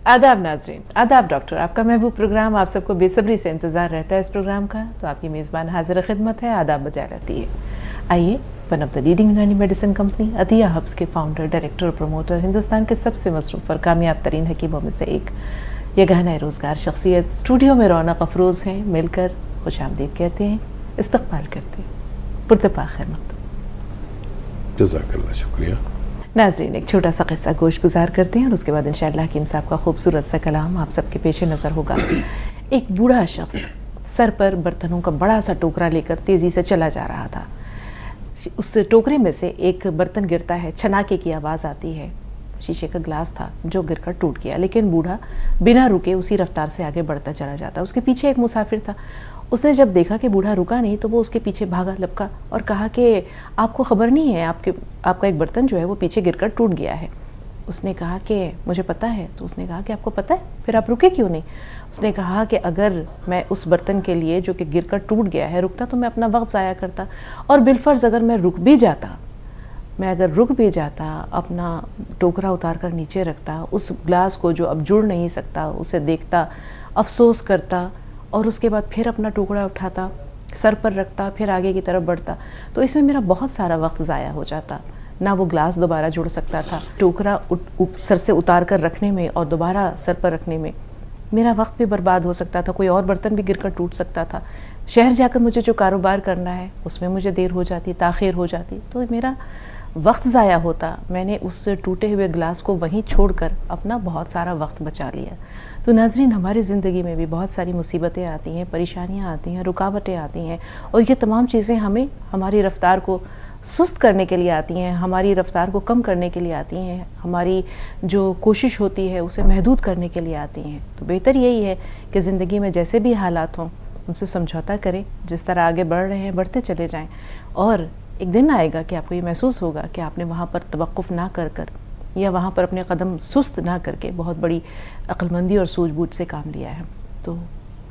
आदाब नाजरीन, आदाब डॉक्टर, आपका महबूब प्रोग्राम आप सबको बेसब्री से इंतज़ार रहता है इस प्रोग्राम का। तो आपकी मेज़बान हाजिर खिदमत है, आदाब बजा रहती है। आइए, वन ऑफ द लीडिंग यूनानी मेडिसिन कंपनी अतिया हब्स के फाउंडर, डायरेक्टर और प्रमोटर, हिंदुस्तान के सबसे मसरूफ़ और कामयाब तरीन हकीमों में से एक, ये गहना रोज़गार शख्सियत स्टूडियो में रौनक अफरोज़ हैं, मिलकर खुश आमदीद कहते हैं, इस्तकबाल करते हैं। पुरतपा खैर मकदूम। जज़ाकल्लाह, शुक्रिया। नाज़रीन, एक छोटा सा किस्सा गोश गुजार करते हैं और उसके बाद इंशाअल्लाह हकीम साहब का खूबसूरत सा कलाम आप सबके पेश नज़र होगा। एक बूढ़ा शख्स सर पर बर्तनों का बड़ा सा टोकरा लेकर तेज़ी से चला जा रहा था। उस टोकरे में से एक बर्तन गिरता है, छनाके की आवाज़ आती है। शीशे का ग्लास था जो गिरकर टूट गया, लेकिन बूढ़ा बिना रुके उसी रफ्तार से आगे बढ़ता चला जाता। उसके पीछे एक मुसाफिर था। उसने जब देखा कि बूढ़ा रुका नहीं तो वो उसके पीछे भागा, लपका और कहा कि आपको ख़बर नहीं है, आपका एक बर्तन जो है वो पीछे गिरकर टूट गया है। उसने कहा कि मुझे पता है। तो उसने कहा कि आपको पता है, फिर आप रुके क्यों नहीं? उसने कहा कि अगर मैं उस बर्तन के लिए जो कि गिरकर टूट गया है रुकता तो मैं अपना वक्त ज़ाया करता, और बिलफर्ज अगर मैं रुक भी जाता, अपना टोकरा उतार कर नीचे रखता, उस ग्लास को जो अब जुड़ नहीं सकता उसे देखता, अफसोस करता, और उसके बाद फिर अपना टुकड़ा उठाता, सर पर रखता, फिर आगे की तरफ बढ़ता, तो इसमें मेरा बहुत सारा वक्त ज़ाया हो जाता। ना वो ग्लास दोबारा जुड़ सकता था, टोकरा सर से उतार कर रखने में और दोबारा सर पर रखने में मेरा वक्त भी बर्बाद हो सकता था, कोई और बर्तन भी गिरकर टूट सकता था। शहर जाकर मुझे जो कारोबार करना है उसमें मुझे देर हो जाती, ताख़ीर हो जाती, तो मेरा वक्त ज़ाया होता। मैंने उस टूटे हुए ग्लास को वहीं छोड़कर अपना बहुत सारा वक्त बचा लिया। तो नाज़रीन, हमारी ज़िंदगी में भी बहुत सारी मुसीबतें आती हैं, परेशानियां आती हैं, रुकावटें आती हैं, और ये तमाम चीज़ें हमें हमारी रफ़्तार को सुस्त करने के लिए आती हैं, हमारी रफ़्तार को कम करने के लिए आती हैं, हमारी जो कोशिश होती है उसे महदूद करने के लिए आती हैं। तो बेहतर यही है कि ज़िंदगी में जैसे भी हालात हों उनसे समझौता करें, जिस तरह आगे बढ़ रहे हैं बढ़ते चले जाएँ, और एक दिन आएगा कि आपको ये महसूस होगा कि आपने वहाँ पर तवक्कुफ़ ना कर या वहाँ पर अपने कदम सुस्त ना करके बहुत बड़ी अक्लमंदी और सूझबूझ से काम लिया है। तो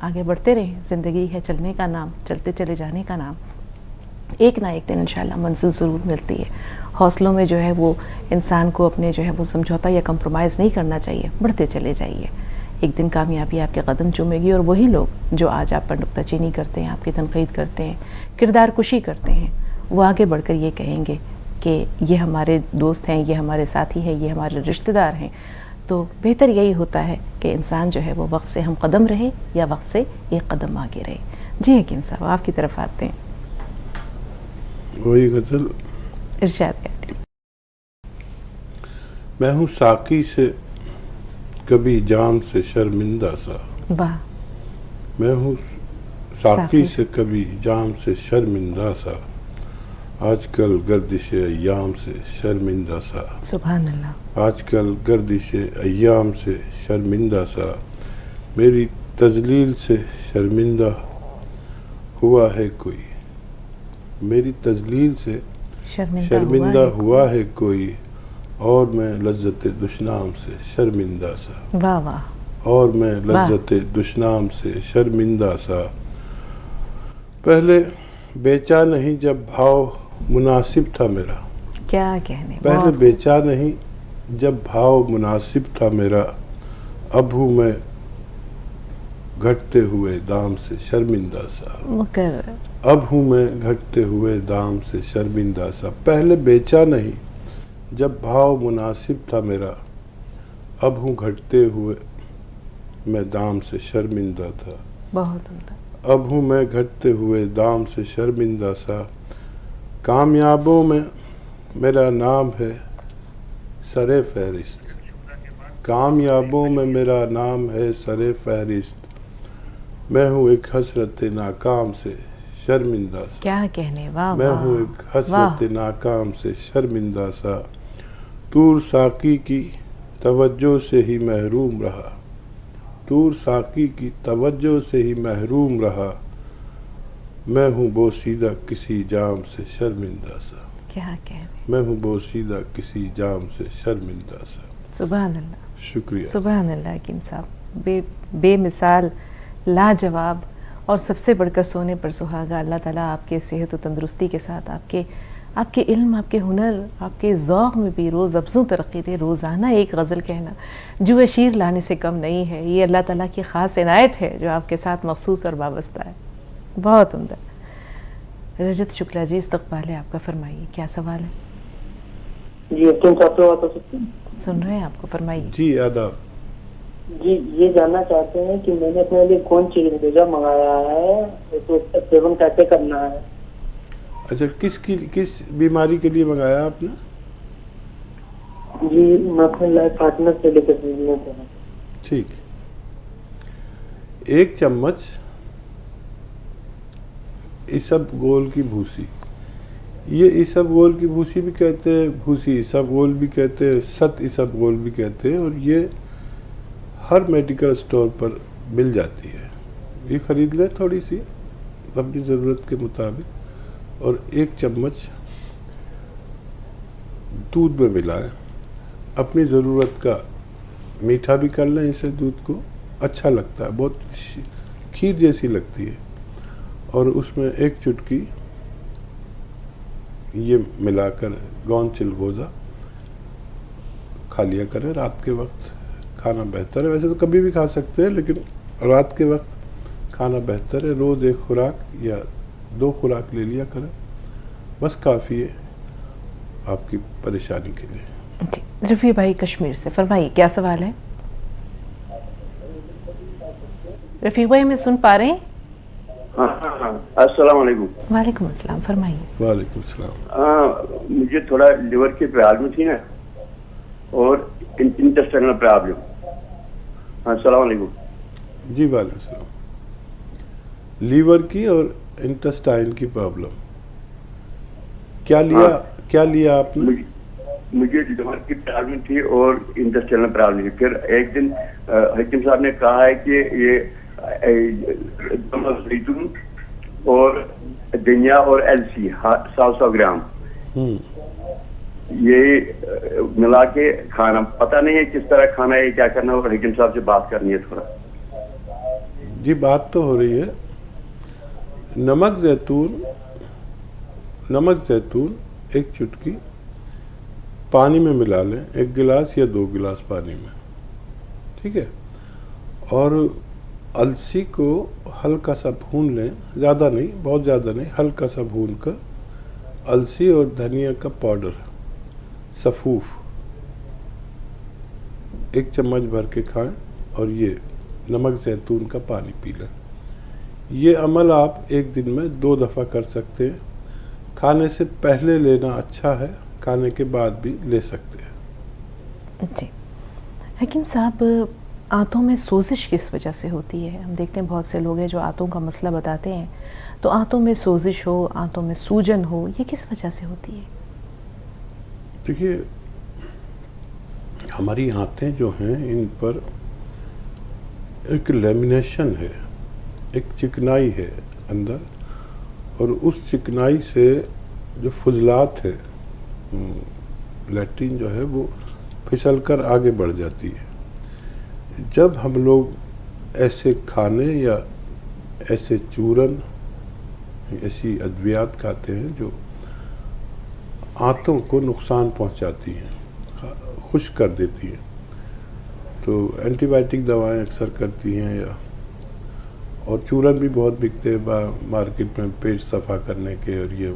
आगे बढ़ते रहें, ज़िंदगी है चलने का नाम, चलते चले जाने का नाम। एक ना एक दिन इंशाल्लाह मंजिल ज़रूर मिलती है। हौसलों में जो है वो इंसान को अपने जो है वो समझौता या कंप्रोमाइज़ नहीं करना चाहिए, बढ़ते चले जाइए। एक दिन कामयाबी आपके कदम चूमेगी, और वही लोग जो आज आप पर नुक्ताचीनी करते हैं, आपकी तनकीद करते हैं, किरदार कुशी करते हैं, वो आगे बढ़कर ये कहेंगे कि ये हमारे दोस्त हैं, ये हमारे साथी हैं, ये हमारे रिश्तेदार हैं। तो बेहतर यही होता है कि इंसान जो है वो वक्त से हम कदम रहे या वक्त से एक कदम आगे रहे। जी हकीम साहब, आपकी तरफ आते हैं। वही गज़ल इरशाद करें। मैं हूँ साकी से कभी जाम से शर्मिंदा सा। वाह। मैं हूँ साकी से कभी जाम से शर्मिंदा सा, आजकल गर्दिश अय्याम से शर्मिंदा सा। सुभान अल्लाह। आजकल गर्दिश अय्याम से शर्मिंदा सा, मेरी तजलील से शर्मिंदा हुआ है कोई, मेरी तजलील से शर्मिंदा हुआ है कोई, और मैं लज्जत दुश्नाम से शर्मिंदा सा। वाह वाह। और मैं लज्जत दुश्नाम से शर्मिंदा सा। पहले बेचा नहीं जब भाव मुनासिब था मेरा, क्या कहने। पहले बेचा नहीं जब भाव मुनासिब था मेरा, अब हूँ मैं घटते हुए दाम से शर्मिंदा सा। अब हूँ मैं घटते हुए दाम से शर्मिंदा सा। पहले बेचा नहीं जब भाव मुनासिब था मेरा, अब हूँ घटते हुए मैं दाम से शर्मिंदा था। बहुत होता। अब हूँ मैं घटते हुए दाम से शर्मिंदा सा, कामयाबों में मेरा नाम है सरे फहरिस्त, कामयाबों में मेरा नाम है सरे फहरिस्त, मैं हूँ एक हसरत नाकाम से शर्मिंदा सा। क्या कहने। वाह। मैं हूँ एक हसरत नाकाम से शर्मिंदा सा, तूर साकी की तवज्जो से ही महरूम रहा, तूर साकी की तवज्जो से ही महरूम रहा, मैं हूँ बोसीदा किसी जाम से शर्मिंदा सा। क्या कहने। मैं हूँ बोसीदा किसी जाम से शर्मिंदा सा। सुभान अल्लाह। शुक्रिया। सुभान अल्लाह हकीम साहब, बेमिसाल, लाजवाब, और सबसे बढ़कर सोने पर सुहागा। अल्लाह ताला आपके सेहत और तंदुरुस्ती के साथ आपके आपके इल्म, आपके हुनर, आपके ज़ौक़ में भी रोज़ अफ़ज़ों तरक्की दे। रोज़ाना एक गज़ल कहना जुए शीर लाने से कम नहीं है। ये अल्लाह ताला की ख़ास इनायत है जो आपके साथ मख़सूस और वाबस्ता है। बहुत उम्दा। रजत शुक्ला जी, इस्तक़बाल है आपका, फरमाइए क्या सवाल है? जी, तुम साहब से बात हो सकती है? सुन रहे हैं आपको, फरमाइए। जी आदाब। जी, ये जानना चाहते हैं कि मैंने अपने लिए कौन चीज मंगाया है, तो उसका सेवन कैसे करना है? अच्छा, किस बीमारी के लिए मंगाया आपने? जी, मैं अपने लाइफ पार्टनर से लेकर पूछना चाह रहा हूं। ठीक। 1 चम्मच इसबगोल की भूसी, ये इसबगोल की भूसी भी कहते हैं, भूसी इसबगोल भी कहते हैं, सत इसबगोल भी कहते हैं, और ये हर मेडिकल स्टोर पर मिल जाती है। ये ख़रीद लें थोड़ी सी अपनी ज़रूरत के मुताबिक, और 1 चम्मच दूध में मिलाएं। अपनी ज़रूरत का मीठा भी कर लें इसे, दूध को अच्छा लगता है, बहुत खीर जैसी लगती है। और उसमें 1 चुटकी ये मिलाकर गौन चिलगोज़ा खा लिया करें रात के वक्त। खाना बेहतर है, वैसे तो कभी भी खा सकते हैं, लेकिन रात के वक्त खाना बेहतर है। रोज़ 1 खुराक या 2 खुराक ले लिया करें, बस काफ़ी है आपकी परेशानी के लिए। जी, रफ़ी भाई कश्मीर से, फरमाइए क्या सवाल है? रफ़ी भाई, हमें सुन पा रहे हैं? हाँ, अस्सलाम वालेकुम। वालेकुम अस्सलाम, फरमाइए। वालेकुम सलाम। मुझे थोड़ा लिवर की प्रॉब्लम थी ना, और इंटेस्टाइनल प्रॉब्लम। अस्सलाम वालेकुम। जी वालेकुम सलाम। लीवर की और इंटेस्टाइन की प्रॉब्लम, क्या लिया? हाँ। क्या लिया आपने? मुझे लिवर की प्रॉब्लम थी और इंटेस्टाइनल प्रॉब्लम थी। फिर एक दिन हकीम साहब ने कहा है कि ये जैतून और धनिया और अलसी 100 ग्राम ये मिला के खाना, पता नहीं है किस तरह खाना है, क्या करना है, और हकीम साहब से बात करनी है थोड़ा। जी, बात तो हो रही है। नमक जैतून 1 चुटकी पानी में मिला लें, 1 गिलास या 2 गिलास पानी में, ठीक है। और अलसी को हल्का सा भून लें, ज़्यादा नहीं, बहुत ज़्यादा नहीं, हल्का सा भून कर अलसी और धनिया का पाउडर सफ़ूफ 1 चम्मच भर के खाएं, और ये नमक जैतून का पानी पी लें। ये अमल आप 1 दिन में 2 दफ़ा कर सकते हैं। खाने से पहले लेना अच्छा है, खाने के बाद भी ले सकते हैं। जी हकीम साहब, आंतों में सोजिश किस वजह से होती है? हम देखते हैं बहुत से लोग हैं जो आंतों का मसला बताते हैं, तो आंतों में सोजिश हो, आंतों में सूजन हो, ये किस वजह से होती है? देखिए, हमारी आंतें जो हैं, इन पर एक लेमिनेशन है, एक चिकनाई है अंदर, और उस चिकनाई से जो फुजलात है, लैट्रिन जो है, वो फिसल कर आगे बढ़ जाती है। जब हम लोग ऐसे खाने या ऐसे चूरन, ऐसी अद्वियात खाते हैं जो आंतों को नुकसान पहुंचाती हैं, खुश्क कर देती हैं, तो एंटीबायोटिक दवाएं अक्सर करती हैं, या और चूरन भी बहुत बिकते हैं मार्केट में पेट सफ़ा करने के, और ये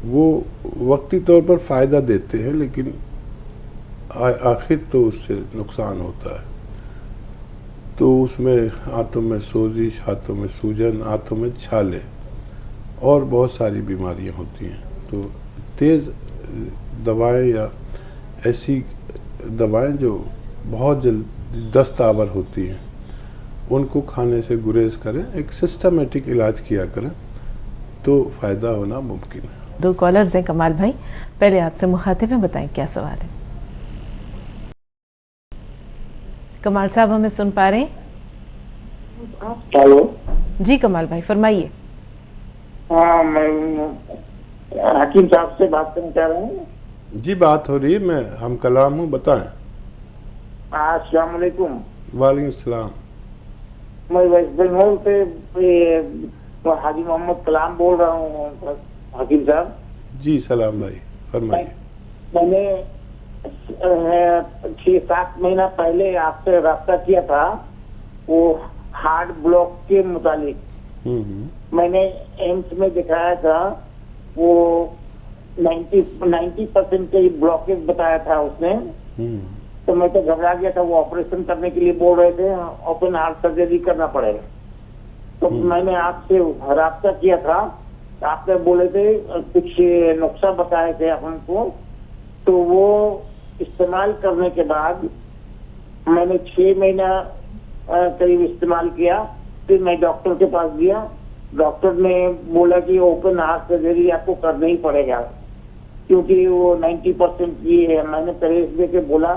वो वक्ती तौर पर फ़ायदा देते हैं, लेकिन आखिर तो उससे नुकसान होता है। तो उसमें हाथों में सोजिश, हाथों में सूजन, हाथों में छाले और बहुत सारी बीमारियां होती हैं। तो तेज़ दवाएं या ऐसी दवाएं जो बहुत जल्द दस्त आवर होती हैं, उनको खाने से गुरेज करें, एक सिस्टमेटिक इलाज किया करें, तो फ़ायदा होना मुमकिन है। 2 कॉलर्स हैं कमाल भाई, पहले आपसे मुखातिब में बताएं क्या सवाल है। कमाल साहब, हमें सुन पा रहे हैं? हेलो जी कमाल भाई, फरमाइए। हाँ, मैं हकीम साहब से बात करना चाह रहा हूँ। जी, बात हो रही है, मैं हम कलाम हूँ, बताएं। अस्सलाम वालेकुम। वालेकुम सलाम। मैं वेस्ट बंगाल से हाजी मोहम्मद कलाम बोल रहा हूँ हकीम साहब। जी सलाम भाई, फरमाइए। मैंने 6-7 महीना पहले आपसे रब्ता किया था, वो हार्ट ब्लॉक के मुतालिक। मैंने एम्स में दिखाया था, वो 90% के ब्लॉकेज बताया था उसने। तो मैं तो घबरा गया था, वो ऑपरेशन करने के लिए बोल रहे थे, ओपन हार्ट सर्जरी करना पड़ेगा। तो मैंने आपसे रब्ता किया था, आपने बोले थे कुछ नुस्खा बताए थे अपन को, तो वो इस्तेमाल करने के बाद मैंने 6 महीना करीब इस्तेमाल किया। फिर मैं डॉक्टर के पास गया, डॉक्टर ने बोला कि ओपन हार्ट सर्जरी आपको करना ही पड़ेगा, क्योंकि वो 90% की है। मैंने परहेज दे के बोला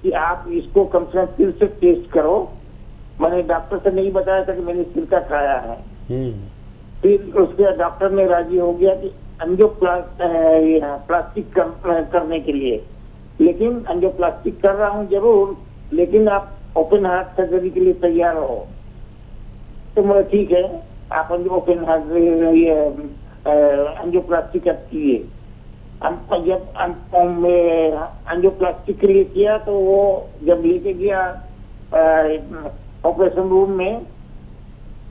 कि आप इसको कम से कम फिर से टेस्ट करो। मैंने डॉक्टर से नहीं बताया था कि मैंने सिरका खाया है। फिर उसके डॉक्टर ने राजी हो गया कि एंजियोप्लास्टिक करने के लिए, लेकिन एंजियोप्लास्टिक कर रहा हूँ जरूर, लेकिन आप ओपन हार्ट सर्जरी के लिए तैयार हो। तो मैं ठीक है, आप ओपन हार्ट एंजियोप्लास्टिक कीजिए। जब एंजियोप्लास्टिक के लिए किया, तो वो जब लेके गया ऑपरेशन रूम में,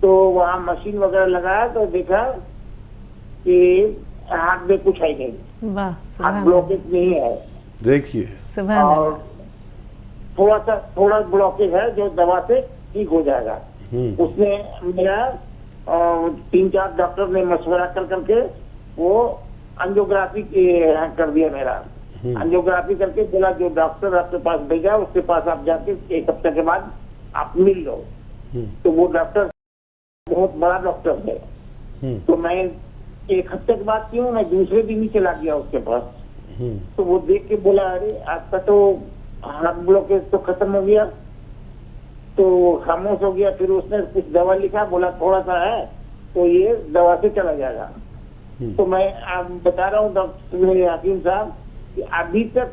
तो वहाँ मशीन वगैरह लगाया, तो देखा कि हार्ट में कुछ है नहीं, वाह, हार्ट ब्लॉकेज नहीं है। देखिए, और थोड़ा ब्लॉकेज है जो दवा से ठीक हो जाएगा। उसने मेरा 3-4 डॉक्टर ने मशवरा करके वो एंजियोग्राफी कर दिया मेरा। एंजियोग्राफी करके बोला जो डॉक्टर आपके पास भेजा उसके पास आप जाके 1 हफ्ते के बाद आप मिल लो। तो वो डॉक्टर बहुत बड़ा डॉक्टर है। तो मैं 1 हफ्ते के बाद क्यों, मैं दूसरे दिन ही चला गया उसके पास। तो वो देख के बोला, अरे आपका तो हार्ट ब्लॉकेज तो खत्म हो गया। तो खामोश हो गया। फिर उसने कुछ दवा लिखा, बोला थोड़ा सा है, तो ये दवा से चला जाएगा। तो मैं आप बता रहा हूँ डॉक्टर हकीम साहब कि अभी तक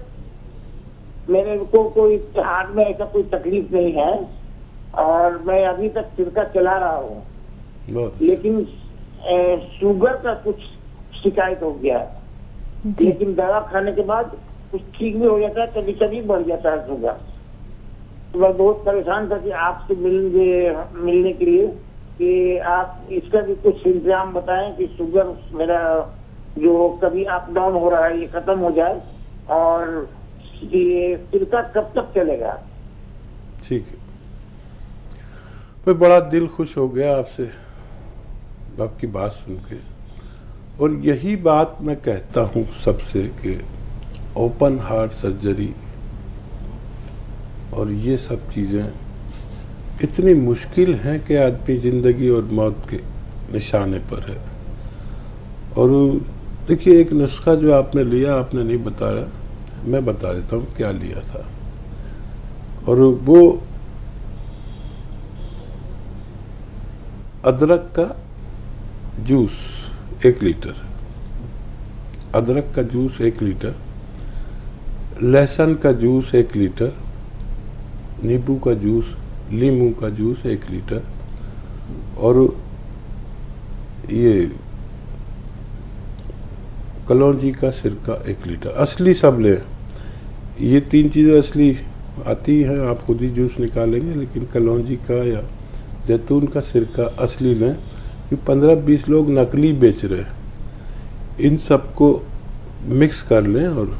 मेरे को कोई हार्ट में ऐसा कोई तकलीफ नहीं है, और मैं अभी तक सिरका चला रहा हूँ, लेकिन शुगर का कुछ शिकायत हो गया। लेकिन दवा खाने के बाद कुछ ठीक भी हो जाता है, कभी कभी बढ़ जाता है शुगर। तो मैं बहुत परेशान था कि आपसे मिलने के लिए कि आप इसका भी कुछ इंतजाम बताएं कि शुगर मेरा जो कभी अप डाउन हो रहा है ये खत्म हो जाए, और ये सिरका कब तक चलेगा। ठीक है, मैं बड़ा दिल खुश हो गया आपसे आपकी बात सुन के। और यही बात मैं कहता हूँ सबसे कि ओपन हार्ट सर्जरी और ये सब चीज़ें इतनी मुश्किल हैं कि आदमी ज़िंदगी और मौत के निशाने पर है। और देखिए, एक नुस्खा जो आपने लिया, आपने नहीं बताया, मैं बता देता हूँ क्या लिया था। और वो अदरक का जूस 1 लीटर, अदरक का जूस 1 लीटर, लहसुन का जूस 1 लीटर, नींबू का जूस, लीमू का जूस 1 लीटर, और ये कलौंजी का सिरका 1 लीटर। असली सब लें, ये 3 चीज़ें असली आती हैं, आप खुद ही जूस निकालेंगे, लेकिन कलौंजी का या जैतून का सिरका असली लें, कि 15-20 लोग नकली बेच रहे। इन सबको मिक्स कर लें, और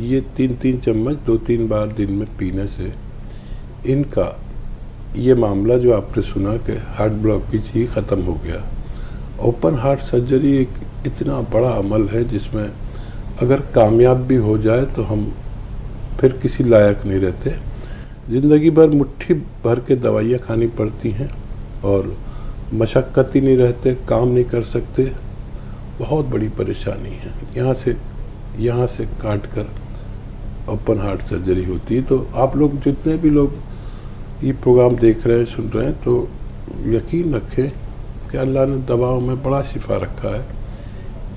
ये 3-3 चम्मच 2-3 बार दिन में पीने से इनका ये मामला जो आपने सुना कि हार्ट ब्लॉकेज ही ख़त्म हो गया। ओपन हार्ट सर्जरी एक इतना बड़ा अमल है जिसमें अगर कामयाब भी हो जाए तो हम फिर किसी लायक नहीं रहते। ज़िंदगी भर मुट्ठी भर के दवाइयाँ खानी पड़ती हैं, और मशक्क़त ही नहीं रहते, काम नहीं कर सकते, बहुत बड़ी परेशानी है। यहाँ से काट कर ओपन हार्ट सर्जरी होती है। तो आप लोग जितने भी लोग ये प्रोग्राम देख रहे हैं, सुन रहे हैं, तो यकीन रखें कि अल्लाह ने दवाओं में बड़ा शिफा रखा है,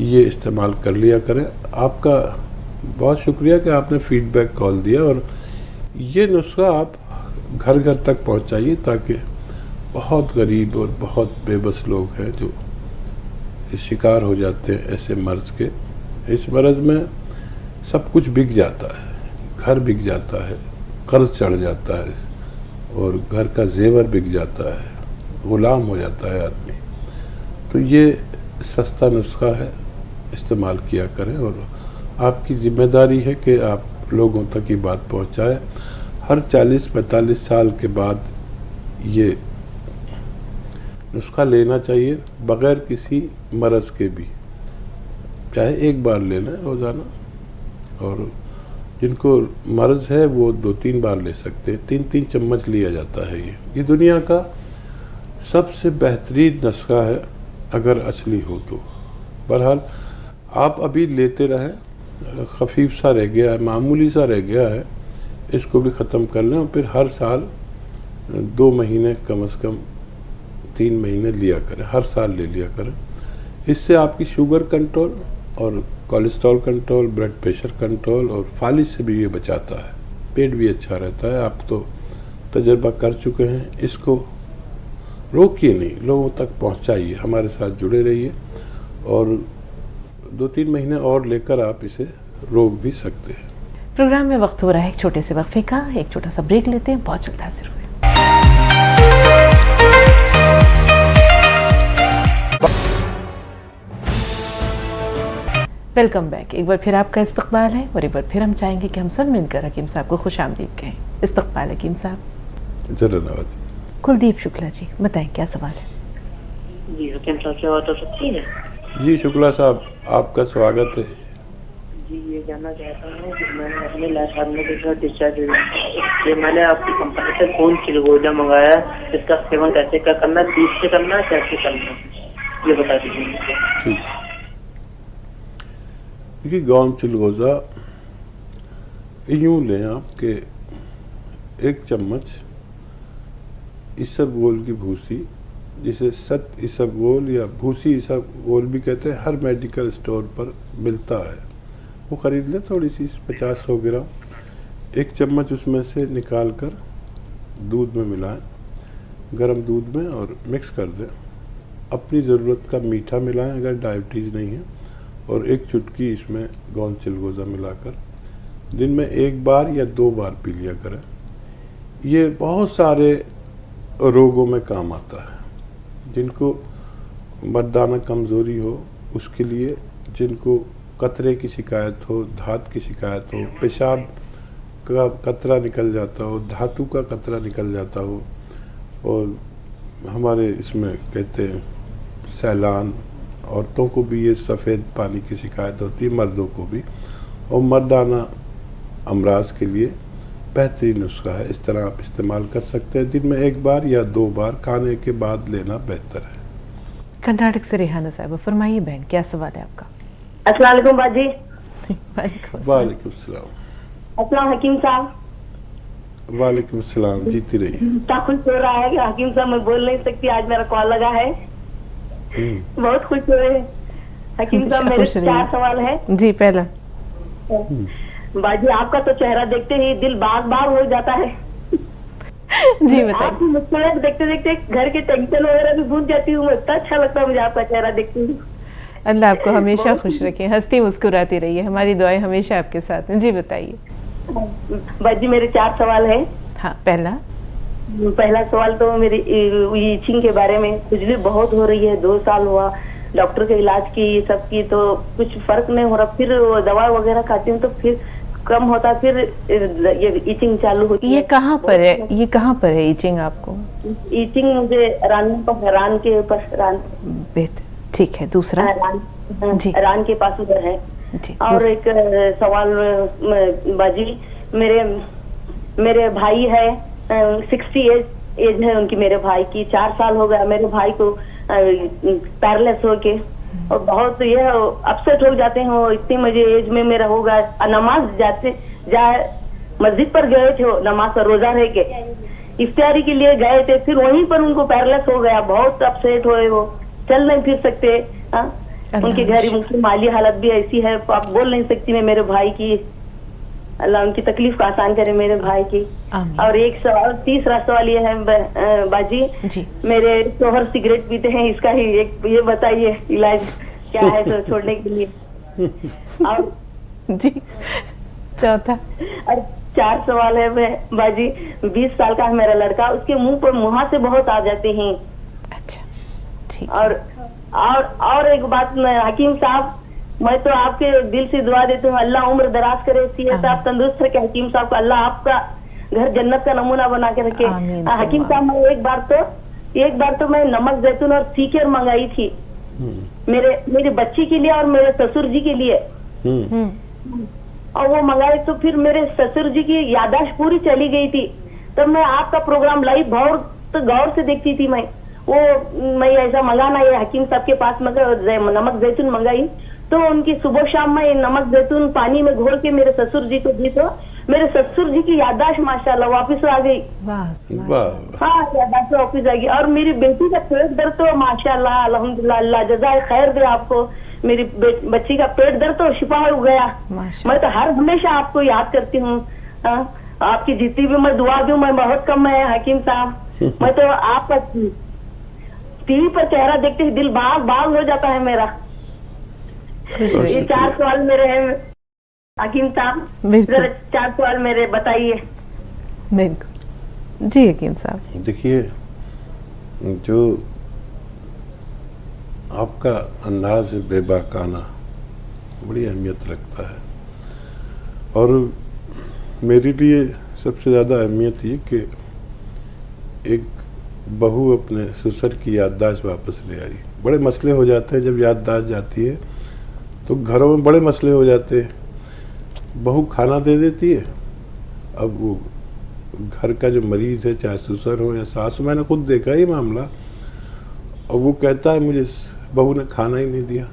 ये इस्तेमाल कर लिया करें। आपका बहुत शुक्रिया कि आपने फीडबैक कॉल दिया, और ये नुस्खा आप घर घर तक पहुंचाइए, ताकि बहुत गरीब और बहुत बेबस लोग हैं जो शिकार हो जाते हैं ऐसे मर्ज के। इस मर्ज में सब कुछ बिक जाता है, घर बिक जाता है, कर्ज चढ़ जाता है और घर का जेवर बिक जाता है, गुलाम हो जाता है आदमी। तो ये सस्ता नुस्खा है, इस्तेमाल किया करें और आपकी जिम्मेदारी है कि आप लोगों तक ये बात पहुंचाएं। हर 40-45 साल के बाद ये नुस्खा लेना चाहिए बग़ैर किसी मरज़ के भी, चाहे एक बार ले लें रोज़ाना, और जिनको मर्ज़ है वो 2-3 बार ले सकते हैं। 3-3 चम्मच लिया जाता है। ये दुनिया का सबसे बेहतरीन नुस्खा है अगर असली हो तो। बहरहाल आप अभी लेते रहें, खफीफ सा रह गया है, मामूली सा रह गया है, इसको भी ख़त्म कर लें और फिर हर साल 2 महीने कम से कम 3 महीने लिया करें, हर साल ले लिया करें। इससे आपकी शुगर कंट्रोल और cholesterol control, blood pressure control और फालिज से भी ये बचाता है। पेट भी अच्छा रहता है। आप तो तजर्बा कर चुके हैं, इसको रोकिए नहीं, लोगों तक पहुंचाइए, हमारे साथ जुड़े रहिए और 2-3 महीने और लेकर आप इसे रोक भी सकते हैं। प्रोग्राम में वक्त हो रहा है एक छोटे से वक्फे का। एक छोटा सा ब्रेक लेते हैं, बहुत जल्द हाजिर हुए। Welcome back. एक बार फिर आपका इस्तकबाल है और एक बार फिर हम चाहेंगे कि हम सब मिलकर हकीम साहब को खुशामदीद कहें। इस्तकबाल हकीम साहब। जरा नवाज। कुलदीप शुक्ला जी, बताएं क्या सवाल है? जी हकीम साहब से बात हो सकती है? जी शुक्ला साहब, आपका स्वागत है। जी ये जानना चाहता हूँ कि मैंने अपने लास्ट आदमी के साथ डिस्चार्ज हुआ, ये मैंने आपकी कंपनी से कौन चिलगोजा मंगाया, इसका सेवन कैसे क्या करना, दूध से करना कैसे करना, ये बता दीजिए। ठीक। देखिए गौम चिलगोजा यूँ लें आपके 1 चम्मच इसबगोल की भूसी, जिसे सत इसबगोल या भूसी इसबगोल भी कहते हैं, हर मेडिकल स्टोर पर मिलता है, वो ख़रीद लें थोड़ी सी 50-100 ग्राम। 1 चम्मच उसमें से निकाल कर दूध में मिलाएं, गर्म दूध में, और मिक्स कर दें। अपनी ज़रूरत का मीठा मिलाएं अगर डायबिटीज़ नहीं है, और 1 चुटकी इसमें गौन चिलगोज़ा मिलाकर दिन में 1 बार या 2 बार पी लिया करें। ये बहुत सारे रोगों में काम आता है। जिनको मर्दाना कमज़ोरी हो उसके लिए, जिनको कतरे की शिकायत हो, धात की शिकायत हो, पेशाब का कतरा निकल जाता हो, धातु का कतरा निकल जाता हो, और हमारे इसमें कहते हैं सैलान, औरतों को भी ये सफ़ेद पानी की शिकायत होती है, मर्दों को भी, और मर्दाना अमराज के लिए बेहतरीन नुस्खा है। इस तरह आप इस्तेमाल कर सकते हैं। दिन में 1 बार या 2 बार खाने के बाद लेना बेहतर है। कर्नाटक से रेहाना साहब, फरमाइए बहन, क्या सवाल है आपका? अस्सलाम वालेकुम बाजी। वालेकुम सलाम। अस्सलाम हकीम साहब। वालेकुम सलाम, जीती रहिए। इतना खुश हो रहा है कि हकीम साहब मैं बोल नहीं सकती, आज मेरा कॉल लगा है, बहुत खुश हो रहे हैं हकीम साहब। मेरे 4 सवाल है जी। पहला, बाजी आपका तो चेहरा देखते ही दिल बाग बाग हो जाता है। जी बताइए। आपकी मुस्कुराहट देखते देखते घर के टेंशन वगैरह भी भूल जाती हूँ, इतना अच्छा लगता है मुझे आपका चेहरा देखते ही। अल्लाह आपको हमेशा खुश रखे, हंसती मुस्कुराती रहिए, हमारी दुआएं हमेशा आपके साथ हैं। जी बताइए। बाजी मेरे 4 सवाल है। हाँ, पहला सवाल तो मेरी ईचिंग के बारे में, खुजली बहुत हो रही है, 2 साल हुआ डॉक्टर के इलाज की, सब की, तो कुछ फर्क नहीं हो रहा। फिर दवा वगैरह खाती हूँ तो फिर कम होता, फिर ये ईचिंग चालू होती है। ये कहाँ पर है? ये कहाँ पर है ईचिंग आपको? ईचिंग मुझे रान के पास, बेहतर, ठीक है। दूसरा? रान के पास उधर है जी। और एक सवाल बाजी, मेरे भाई है 60 एज है उनकी, मेरे भाई की 4 साल हो गया मेरे भाई को पैरलेस हो के, और बहुत ये अपसेट हो जाते हैं। इतनी मुझे एज में मेरा होगा, नमाज मस्जिद पर गए थे, नमाज पर रोजा रह के इफ्तारी के लिए गए थे, फिर वहीं पर उनको पैरलेस हो गया, बहुत अपसेट हुए, वो चल नहीं फिर सकते। उनके घर उनकी माली हालत भी ऐसी है, आप बोल नहीं सकती मैं मेरे भाई की अल्लाह उनकी तकलीफ को आसान करे मेरे भाई की। आमीन। और एक सवाल, तीसरा सवाल ये है बाजी जी। मेरे शोहर सिगरेट पीते हैं, इसका ही एक ये बताइए इलाज क्या है तो छोड़ने के लिए। और जी चौथा। और 4 सवाल है बाजी, 20 साल का है मेरा लड़का, उसके मुंह पर मुहां से बहुत आ जाते हैं। अच्छा ठीक। और एक बात हकीम साहब, मैं तो आपके दिल से दुआ देती हूँ, अल्लाह उम्र दराज करे, सीहत साहब तंदुरुस्त रखे, हकीम साहब को अल्लाह आपका घर जन्नत का नमूना बना के रखे। आमीन। हकीम साहब मैं एक बार तो मैं नमक जैतून और सीकर मंगाई थी मेरी बच्ची के लिए और मेरे ससुर जी के लिए, और वो मंगाए तो फिर मेरे ससुर जी की याददाश्त पूरी चली गई थी। तब मैं आपका प्रोग्राम लाइव बहुत गौर से देखती थी। मैं ऐसा मंगाना ये हकीम साहब के पास नमक जैतून मंगाई, तो उनकी सुबह शाम में नमक जैतून पानी में घोल के मेरे ससुर जी को दी, तो मेरे ससुर जी की याददाश्त माशाल्लाह वापस आ गई। वाह। हाँ याददाश्त वापस आ गई। और मेरी बेटी का पेट दर्द तो माशाल्लाह अल्हम्दुलिल्लाह, अल्लाह जज़ाए खैर दे आपको, मेरी बच्ची का पेट दर्द तो शिफा हो गया। मैं तो हमेशा आपको याद करती हूँ। आपकी जितनी भी मैं दुआ दूं मैं बहुत कम है हकीम साहब। मैं तो आपका टीवी पर चेहरा देखते ही दिल बाग बाग हो जाता है मेरा। ये 4 सवाल मेरे हैं हकीम साहब, जरा 4 सवाल मेरे बताइए। बिल्कुल जी हकीम साहब। देखिए, जो आपका अंदाज है बेबाकाना बड़ी अहमियत रखता है, और मेरे लिए सबसे ज़्यादा अहमियत ये कि एक बहू अपने ससुर की याददाश्त वापस ले आई। बड़े मसले हो जाते हैं जब याददाश्त जाती है, तो घरों में बड़े मसले हो जाते हैं। बहू खाना दे देती है, अब वो घर का जो मरीज़ है, चाहे ससुर हो या सास, मैंने खुद देखा ये मामला, और वो कहता है मुझे बहू ने खाना ही नहीं दिया,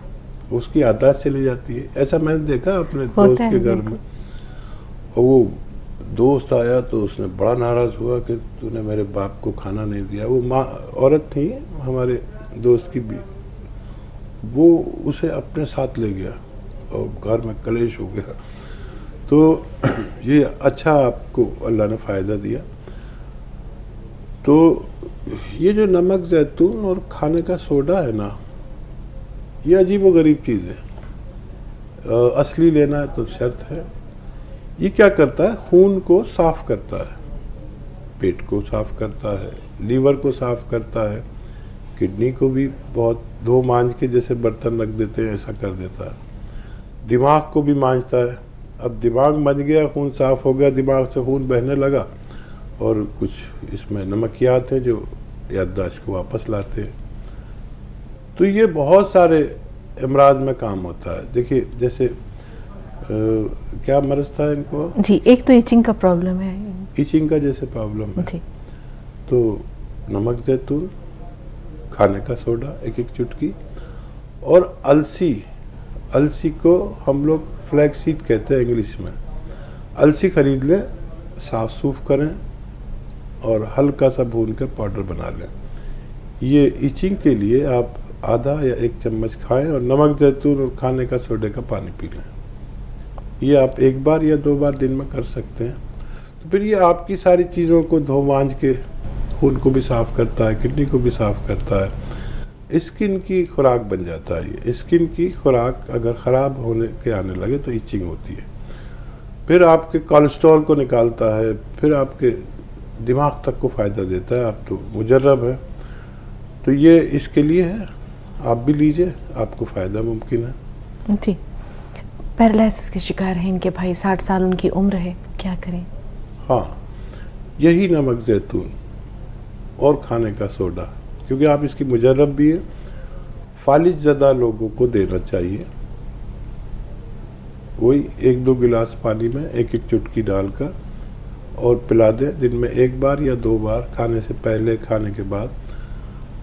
उसकी याददाश्त चली जाती है। ऐसा मैंने देखा अपने दोस्त के घर में। और वो दोस्त आया तो उसने बड़ा नाराज़ हुआ कि तूने मेरे बाप को खाना नहीं दिया। वो माँ औरत थी हमारे दोस्त की भी, वो उसे अपने साथ ले गया और घर में कलेश हो गया। तो ये अच्छा आपको अल्लाह ने फ़ायदा दिया। तो ये जो नमक जैतून और खाने का सोडा है ना, ये अजीब व गरीब चीज़ है। असली लेना है तो शर्त है। ये क्या करता है, खून को साफ़ करता है, पेट को साफ़ करता है, लीवर को साफ़ करता है, किडनी को भी बहुत धो मांझ के जैसे बर्तन रख देते हैं ऐसा कर देता है, दिमाग को भी मांझता है। अब दिमाग मंझ गया, खून साफ़ हो गया, दिमाग से खून बहने लगा, और कुछ इसमें नमकियात हैं जो याददाश्त को वापस लाते हैं। तो ये बहुत सारे अमराज में काम होता है। देखिए जैसे क्या मर्ज था इनको जी, एक तो इचिंग का प्रॉब्लम है, इचिंग का जैसे प्रॉब्लम है जी, तो नमक जैतून, खाने का सोडा 1-1 चुटकी, और अलसी को हम लोग फ्लैक्सीड कहते हैं इंग्लिश में। अलसी खरीद लें, साफ सूफ करें और हल्का सा भून कर पाउडर बना लें। ये इचिंग के लिए आप आधा या 1 चम्मच खाएं और नमक जैतून और खाने का सोडे का पानी पी लें। ये आप 1 बार या 2 बार दिन में कर सकते हैं। तो फिर ये आपकी सारी चीज़ों को धो मांझ के खून को भी साफ़ करता है, किडनी को भी साफ़ करता है, स्किन की खुराक बन जाता है। ये स्किन की खुराक अगर ख़राब होने के आने लगे तो इचिंग होती है। फिर आपके कोलेस्ट्रॉल को निकालता है, फिर आपके दिमाग तक को फ़ायदा देता है। आप तो मुजर्रब है, तो ये इसके लिए है, आप भी लीजिए, आपको फ़ायदा मुमकिन है। जी। पैरालिसिस के शिकार हैं इनके भाई, 60 साल उनकी उम्र है, क्या करें? हाँ, यही नमक जैतून और खाने का सोडा, क्योंकि आप इसकी मुजर्रब भी है, फालिज ज़दा लोगों को देना चाहिए। वही 1-2 गिलास पानी में 1-1 चुटकी डालकर और पिला दें, दिन में 1 बार या 2 बार, खाने से पहले, खाने के बाद।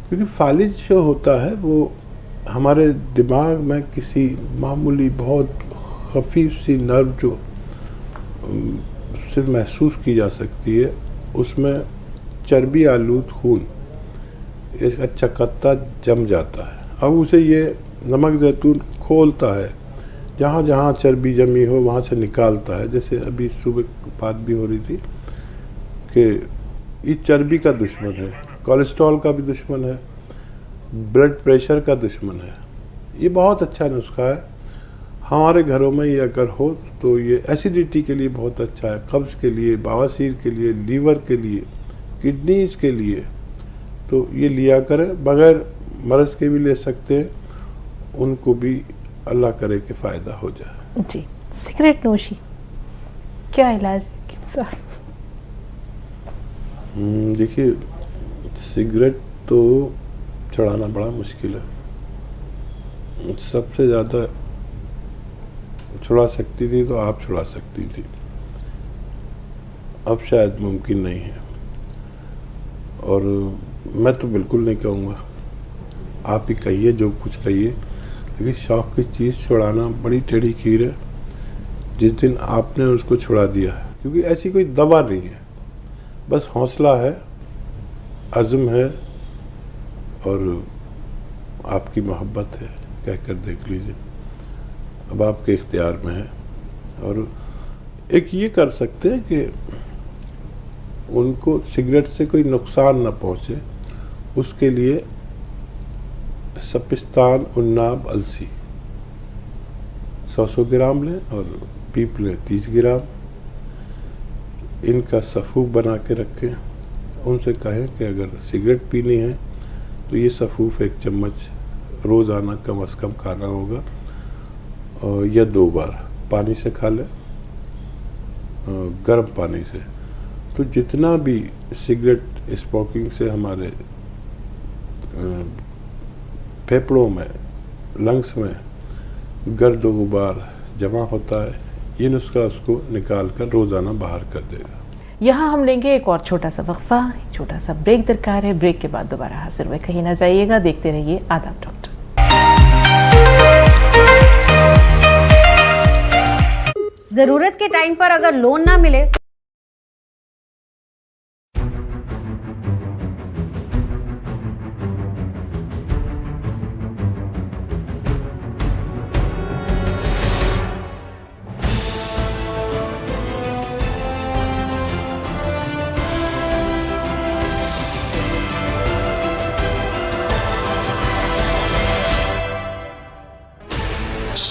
क्योंकि फालिज जो होता है वो हमारे दिमाग में किसी मामूली बहुत खफीफ सी नर्व जो सिर्फ महसूस की जा सकती है, उसमें चर्बी आलूद खून इसका चकत्ता जम जाता है। अब उसे ये नमक जैतून खोलता है, जहाँ जहाँ चर्बी जमी हो वहाँ से निकालता है। जैसे अभी सुबह बात भी हो रही थी कि ये चर्बी का दुश्मन है, कोलेस्ट्रॉल का भी दुश्मन है, ब्लड प्रेशर का दुश्मन है। ये बहुत अच्छा नुस्खा है। हमारे घरों में ये अगर हो तो ये एसिडिटी के लिए बहुत अच्छा है, कब्ज़ के लिए, बवासीर के लिए, लीवर के लिए, किडनीज के लिए। तो ये लिया करें, बगैर मर्ज़ के भी ले सकते हैं, उनको भी अल्लाह करे कि फ़ायदा हो जाए। जी, सिगरेट नोशी क्या इलाज है हकीम साहब? देखिए, सिगरेट तो छुड़ाना बड़ा मुश्किल है। सबसे ज़्यादा छुड़ा सकती थी तो आप छुड़ा सकती थी, अब शायद मुमकिन नहीं है। और मैं तो बिल्कुल नहीं कहूँगा, आप ही कहिए जो कुछ कहिए, लेकिन शौक़ की चीज़ छुड़ाना बड़ी टेढ़ी खीर है। जिस दिन आपने उसको छुड़ा दिया, क्योंकि ऐसी कोई दवा नहीं है, बस हौसला है, अज़्म है और आपकी मोहब्बत है। कहकर देख लीजिए, अब आपके इख्तियार में है। और एक ये कर सकते हैं कि उनको सिगरेट से कोई नुकसान न पहुँचे, उसके लिए सपिस्तान उन्नाब अलसी 100 ग्राम लें और पीप लें 30 ग्राम। इनका सफ़ूफ बना के रखें। उनसे कहें कि अगर सिगरेट पीनी है तो ये सफ़ूफ 1 चम्मच रोज़ाना कम से कम खाना होगा, और या 2 बार पानी से खा लें, गर्म पानी से। तो जितना भी सिगरेट स्मोकिंग से हमारे फेफड़ों में, लंग्स में गर्द व गुबार जमा होता है, ये नुस्खा उसको निकाल कर रोज़ाना बाहर कर देगा। यहाँ हम लेंगे एक और छोटा सा वक्फा, एक छोटा सा ब्रेक दरकार है। ब्रेक के बाद दोबारा हाजिर हुए, कहीं ना जाइएगा, देखते रहिए आदाब डॉक्टर। जरूरत के टाइम पर अगर लोन ना मिले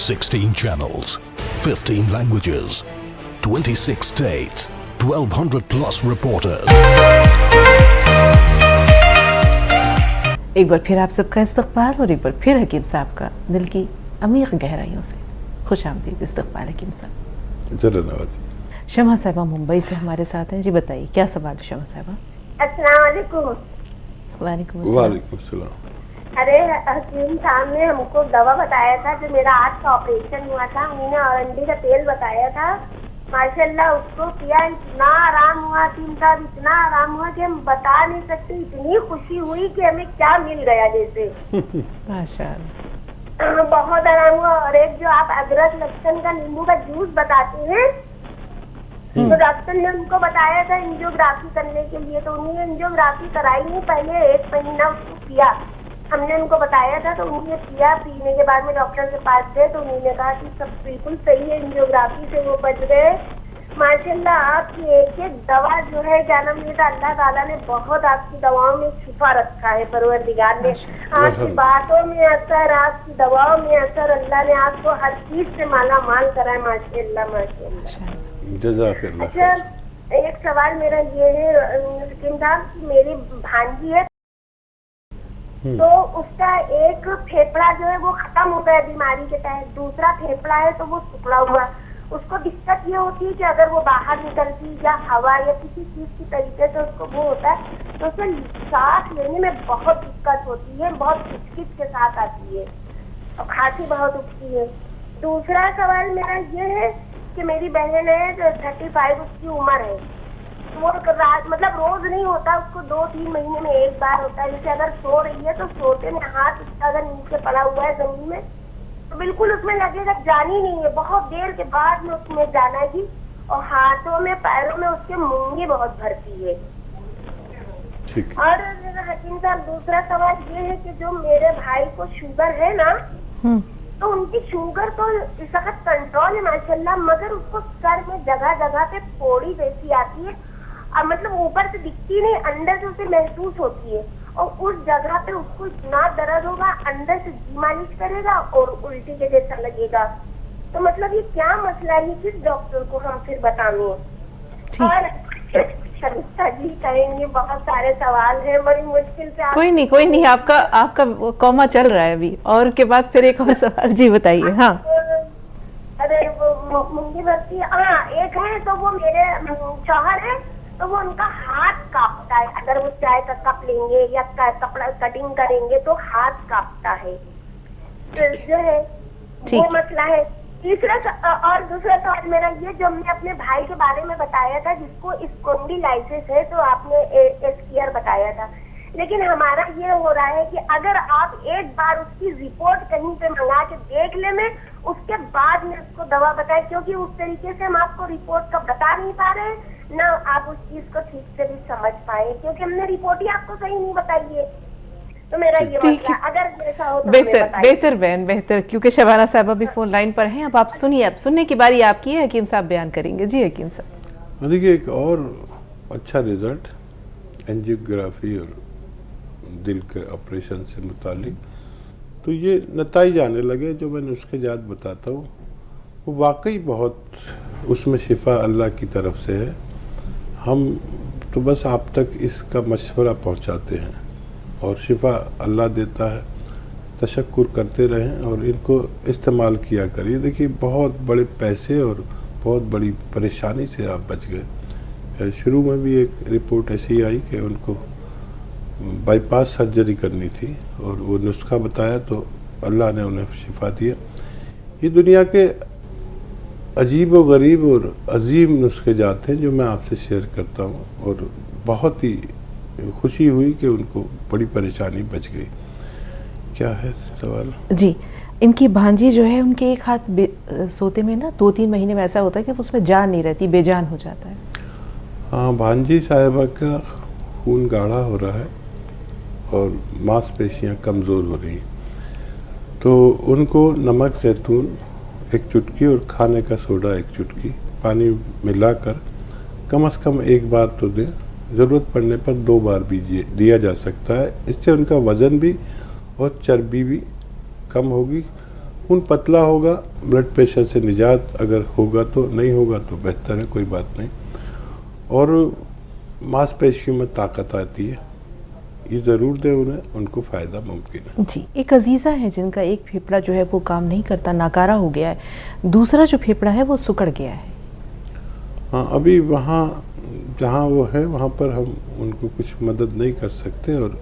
...16 channels, 15 languages, 26 states, 1200 plus reporters. एक बार फिर आप सबका इस्तकबाल और एक बार फिर हकीम साहब का दिल की अमीर गहराइयों से खुशामदीद इस्तकबाल हकीम साहब। जरा नवाजी। शमा साहिबा मुंबई से हमारे साथ हैं। जी बताइए क्या सवाल है शमा साहिबा? अस्सलाम वालेकुम। वालेकुम अस्सलाम। वालेकुम सलाम। अरे हकीम साहब ने हमको दवा बताया था, जो मेरा आँख का ऑपरेशन हुआ था, उन्होंने अरंडी का तेल बताया था। माशाल्लाह उसको किया, इतना आराम हुआ हकीम साहब, इतना आराम हुआ कि हम बता नहीं सकते। इतनी खुशी हुई कि हमें क्या मिल गया जैसे। माशाल्लाह बहुत आराम हुआ। और एक जो आप अदरक लहसुन का नींबू का जूस बताते हैं, तो डॉक्टर ने उनको बताया था एंजियोग्राफी करने के लिए, तो उन्होंने एंजियोग्राफी कराई नहीं, पहले 1 महीना उसको किया। हमने उनको बताया था तो उन्होंने किया। पीने के बाद में डॉक्टर के पास गए तो उन्होंने कहा कि सब बिल्कुल सही है, एंजियोग्राफी से वो बच गए। माशाल्लाह आपकी एक एक दवा जो है, क्या नाम है, अल्लाह ताला ने बहुत आपकी दवाओं में शिफा रखा है, परवरदिगार ने। आपकी बातों में असर, आपकी दवाओं में असर, अल्लाह ने आपको हर चीज से माला माल करा है। माशाल्लाह माशाल्लाह। जज़ाकल्लाह। अच्छा, एक सवाल मेरा ये है हकीम साहब, मेरी भांजी है तो उसका एक फेफड़ा जो है वो खत्म हो गया बीमारी के तहत, दूसरा फेफड़ा है तो वो टुकड़ा हुआ। उसको दिक्कत ये होती है कि अगर वो बाहर निकलती या हवा या किसी चीज की तरीके से उसको वो होता है तो उसे सांस लेने में बहुत दिक्कत होती है, बहुत खिचखिच के साथ आती है और खांसी बहुत उठती है। दूसरा सवाल मेरा ये है कि मेरी बहन है जो 35 उसकी उम्र है, वो मतलब रोज नहीं होता, उसको 2-3 महीने में एक बार होता है। जैसे अगर सो रही है तो सोते में हाथ उसका अगर नीचे पड़ा हुआ है जमीन में तो बिल्कुल उसमें लगेगा जान ही नहीं है, बहुत देर के बाद में उसमें जाना ही। और हाथों में पैरों में उसके मूंगे बहुत भरती है। ठीक। और हकीम साहब दूसरा सवाल ये है कि जो मेरे भाई को शुगर है ना, तो उनकी शुगर तो इस वक्त कंट्रोल है माशाल्लाह, मगर उसको सर में जगह जगह पे फोड़ी जैसी आती है, मतलब ऊपर से दिखती नहीं, अंदर से उसे महसूस होती है, और उस जगह पे उसको इतना दर्द होगा, अंदर से जी मालिश करेगा और उल्टी के जैसा लगेगा। तो मतलब ये क्या मसला है, किस डॉक्टर को हम फिर बताएंगे? और सरिता जी कहेंगे बहुत सारे सवाल हैं, बड़ी मुश्किल से। कोई नहीं, आपका कॉमा चल रहा है अभी, और के बाद फिर एक और सवाल। जी बताइए। हाँ अरे वो मुंगी बस्ती, हाँ एक है, तो वो मेरे शौहर है, तो वो उनका हाथ कांपता है, अगर वो चाय का कप लेंगे या कपड़ा कटिंग करेंगे तो हाथ कांपता है, तो जो है वो मसला है। तीसरा और दूसरा सवाल मेरा ये, जो हमने अपने भाई के बारे में बताया था जिसको स्पॉन्डिलाइटिस है, तो आपने एस्कियर बताया था, लेकिन हमारा ये हो रहा है कि अगर आप एक बार उसकी रिपोर्ट कहीं पे मंगा के देख ले में, उसके बाद में उसको दवा बताएं, क्योंकि उस तरीके से हम आपको रिपोर्ट का बता नहीं पा रहे हैं, ना आप उस चीज को ठीक से भी समझ पाए, क्योंकि हमने रिपोर्ट ही आपको सही नहीं बताई है। तो मेरा ये मसला, अगर ऐसा हो तो बेहतर बहन, बेहतर, क्योंकि शबाना साहब अभी फोन लाइन पर हैं। अब आप सुनिए, अब सुनने की बारी आपकी है, हकीम साहब बयान करेंगे। जी हकीम साहब। देखिए, एक और अच्छा रिजल्ट एंजियोग्राफी और दिल के ऑपरेशन से मुतालिक, तो ये नताइज आने लगे जो मैं नुस्खे जात बताता हूँ, वो वाकई बहुत उसमें शिफा अल्लाह की तरफ से है। हम तो बस आप तक इसका मशवरा पहुँचाते हैं और शिफा अल्लाह देता है, तशक्कुर करते रहें और इनको इस्तेमाल किया करिए। देखिए, बहुत बड़े पैसे और बहुत बड़ी परेशानी से आप बच गए। शुरू में भी एक रिपोर्ट ऐसी आई कि उनको बाईपास सर्जरी करनी थी और वो नुस्खा बताया तो अल्लाह ने उन्हें शिफा दिया। ये दुनिया के अजीब व गरीब और अजीम नुस्खे जाते हैं जो मैं आपसे शेयर करता हूँ, और बहुत ही खुशी हुई कि उनको बड़ी परेशानी बच गई। क्या है सवाल? जी, इनकी भांजी जो है, उनके एक हाथ सोते में ना 2-3 महीने में ऐसा होता है कि उसमें जान नहीं रहती, बेजान हो जाता है। हाँ, भांजी साहिबा का खून गाढ़ा हो रहा है और मांसपेशियाँ कमज़ोर हो रही, तो उनको नमक जैतून 1 चुटकी और खाने का सोडा 1 चुटकी पानी मिलाकर कम से कम 1 बार तो दें, ज़रूरत पड़ने पर 2 बार भी दिया जा सकता है। इससे उनका वज़न भी और चर्बी भी कम होगी, खून पतला होगा, ब्लड प्रेशर से निजात अगर होगा तो, नहीं होगा तो बेहतर है, कोई बात नहीं, और मांसपेशियों में ताकत आती है। ये ज़रूर दें उन्हें, उनको फ़ायदा मुमकिन है। जी, एक अजीज़ा है जिनका एक फेफड़ा जो है वो काम नहीं करता, नाकारा हो गया है, दूसरा जो फेफड़ा है वो सिकुड़ गया है। हाँ, अभी वहाँ जहाँ वो है वहाँ पर हम उनको कुछ मदद नहीं कर सकते, और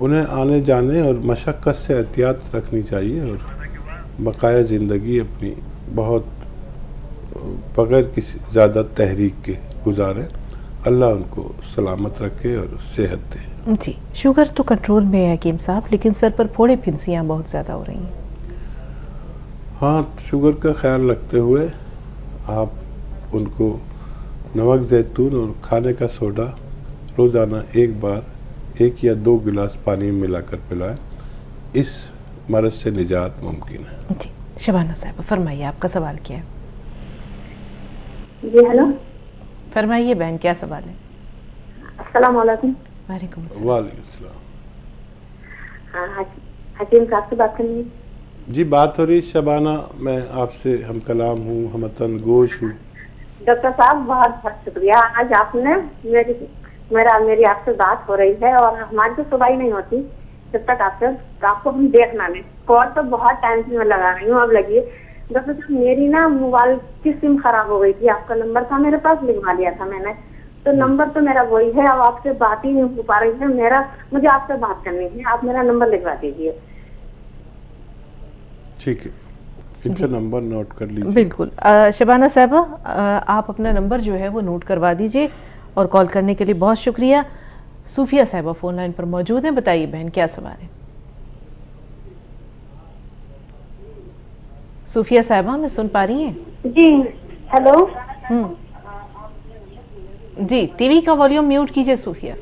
उन्हें आने जाने और मशक्क़त से एहतियात रखनी चाहिए और बकाया ज़िंदगी अपनी बहुत बग़ैर किसी ज़्यादा तहरीक के गुजारें। अल्लाह उनको सलामत रखे और सेहत दे। जी, शुगर तो कंट्रोल में है हकीम साहब, लेकिन सर पर फोड़े फिंसियाँ बहुत ज़्यादा हो रही हैं। हाँ, शुगर का ख्याल रखते हुए आप उनको नमक जैतून और खाने का सोडा रोज़ाना 1 बार 1 या 2 गिलास पानी में मिलाकर पिलाएं, इस मरज़ से निजात मुमकिन है। जी, शबाना साहब फरमाइए, आपका सवाल क्या है? जी हेलो, फरमाइए बहन, क्या सवाल है? अस्सलाम वालेकुम। वालेकुम अस्सलाम। वालेकुम अस्सलाम। हाँ, हकीम साहब से बात करनी है? जी, बात हो रही शबाना, मैं आपसे हम कलाम हूँ, हमतन गोश हूँ। डॉक्टर साहब बहुत बहुत शुक्रिया, आज आपने मेरी आपसे बात हो रही है, और हमारी तो सुबह ही नहीं होती जब तक आपको हम देखना नहीं। कॉल तो बहुत टाइम से मैं लगा रही हूँ, अब लगी। डॉक्टर साहब, मेरी ना मोबाइल की सिम खराब हो गई थी, आपका नंबर था मेरे पास, लिखवा लिया था मैंने, तो नंबर तो मेरा वही है, अब आपसे बात ही नहीं हो पा रही है। मुझे आपसे बात करनी है, आप मेरा नंबर लिखवा दीजिए। ठीक है, इनका नंबर नोट कर लीजिए। बिल्कुल। शबाना साहबा, आप अपना नंबर जो है वो नोट करवा दीजिए, और कॉल करने के लिए बहुत शुक्रिया। सूफिया साहबा फोन लाइन पर मौजूद हैं, बताइए बहन क्या सवाल है? सूफिया साहबा, मैं सुन पा रही हैं? जी हेलो। जी, टीवी का वॉल्यूम म्यूट कीजिए सूफिया।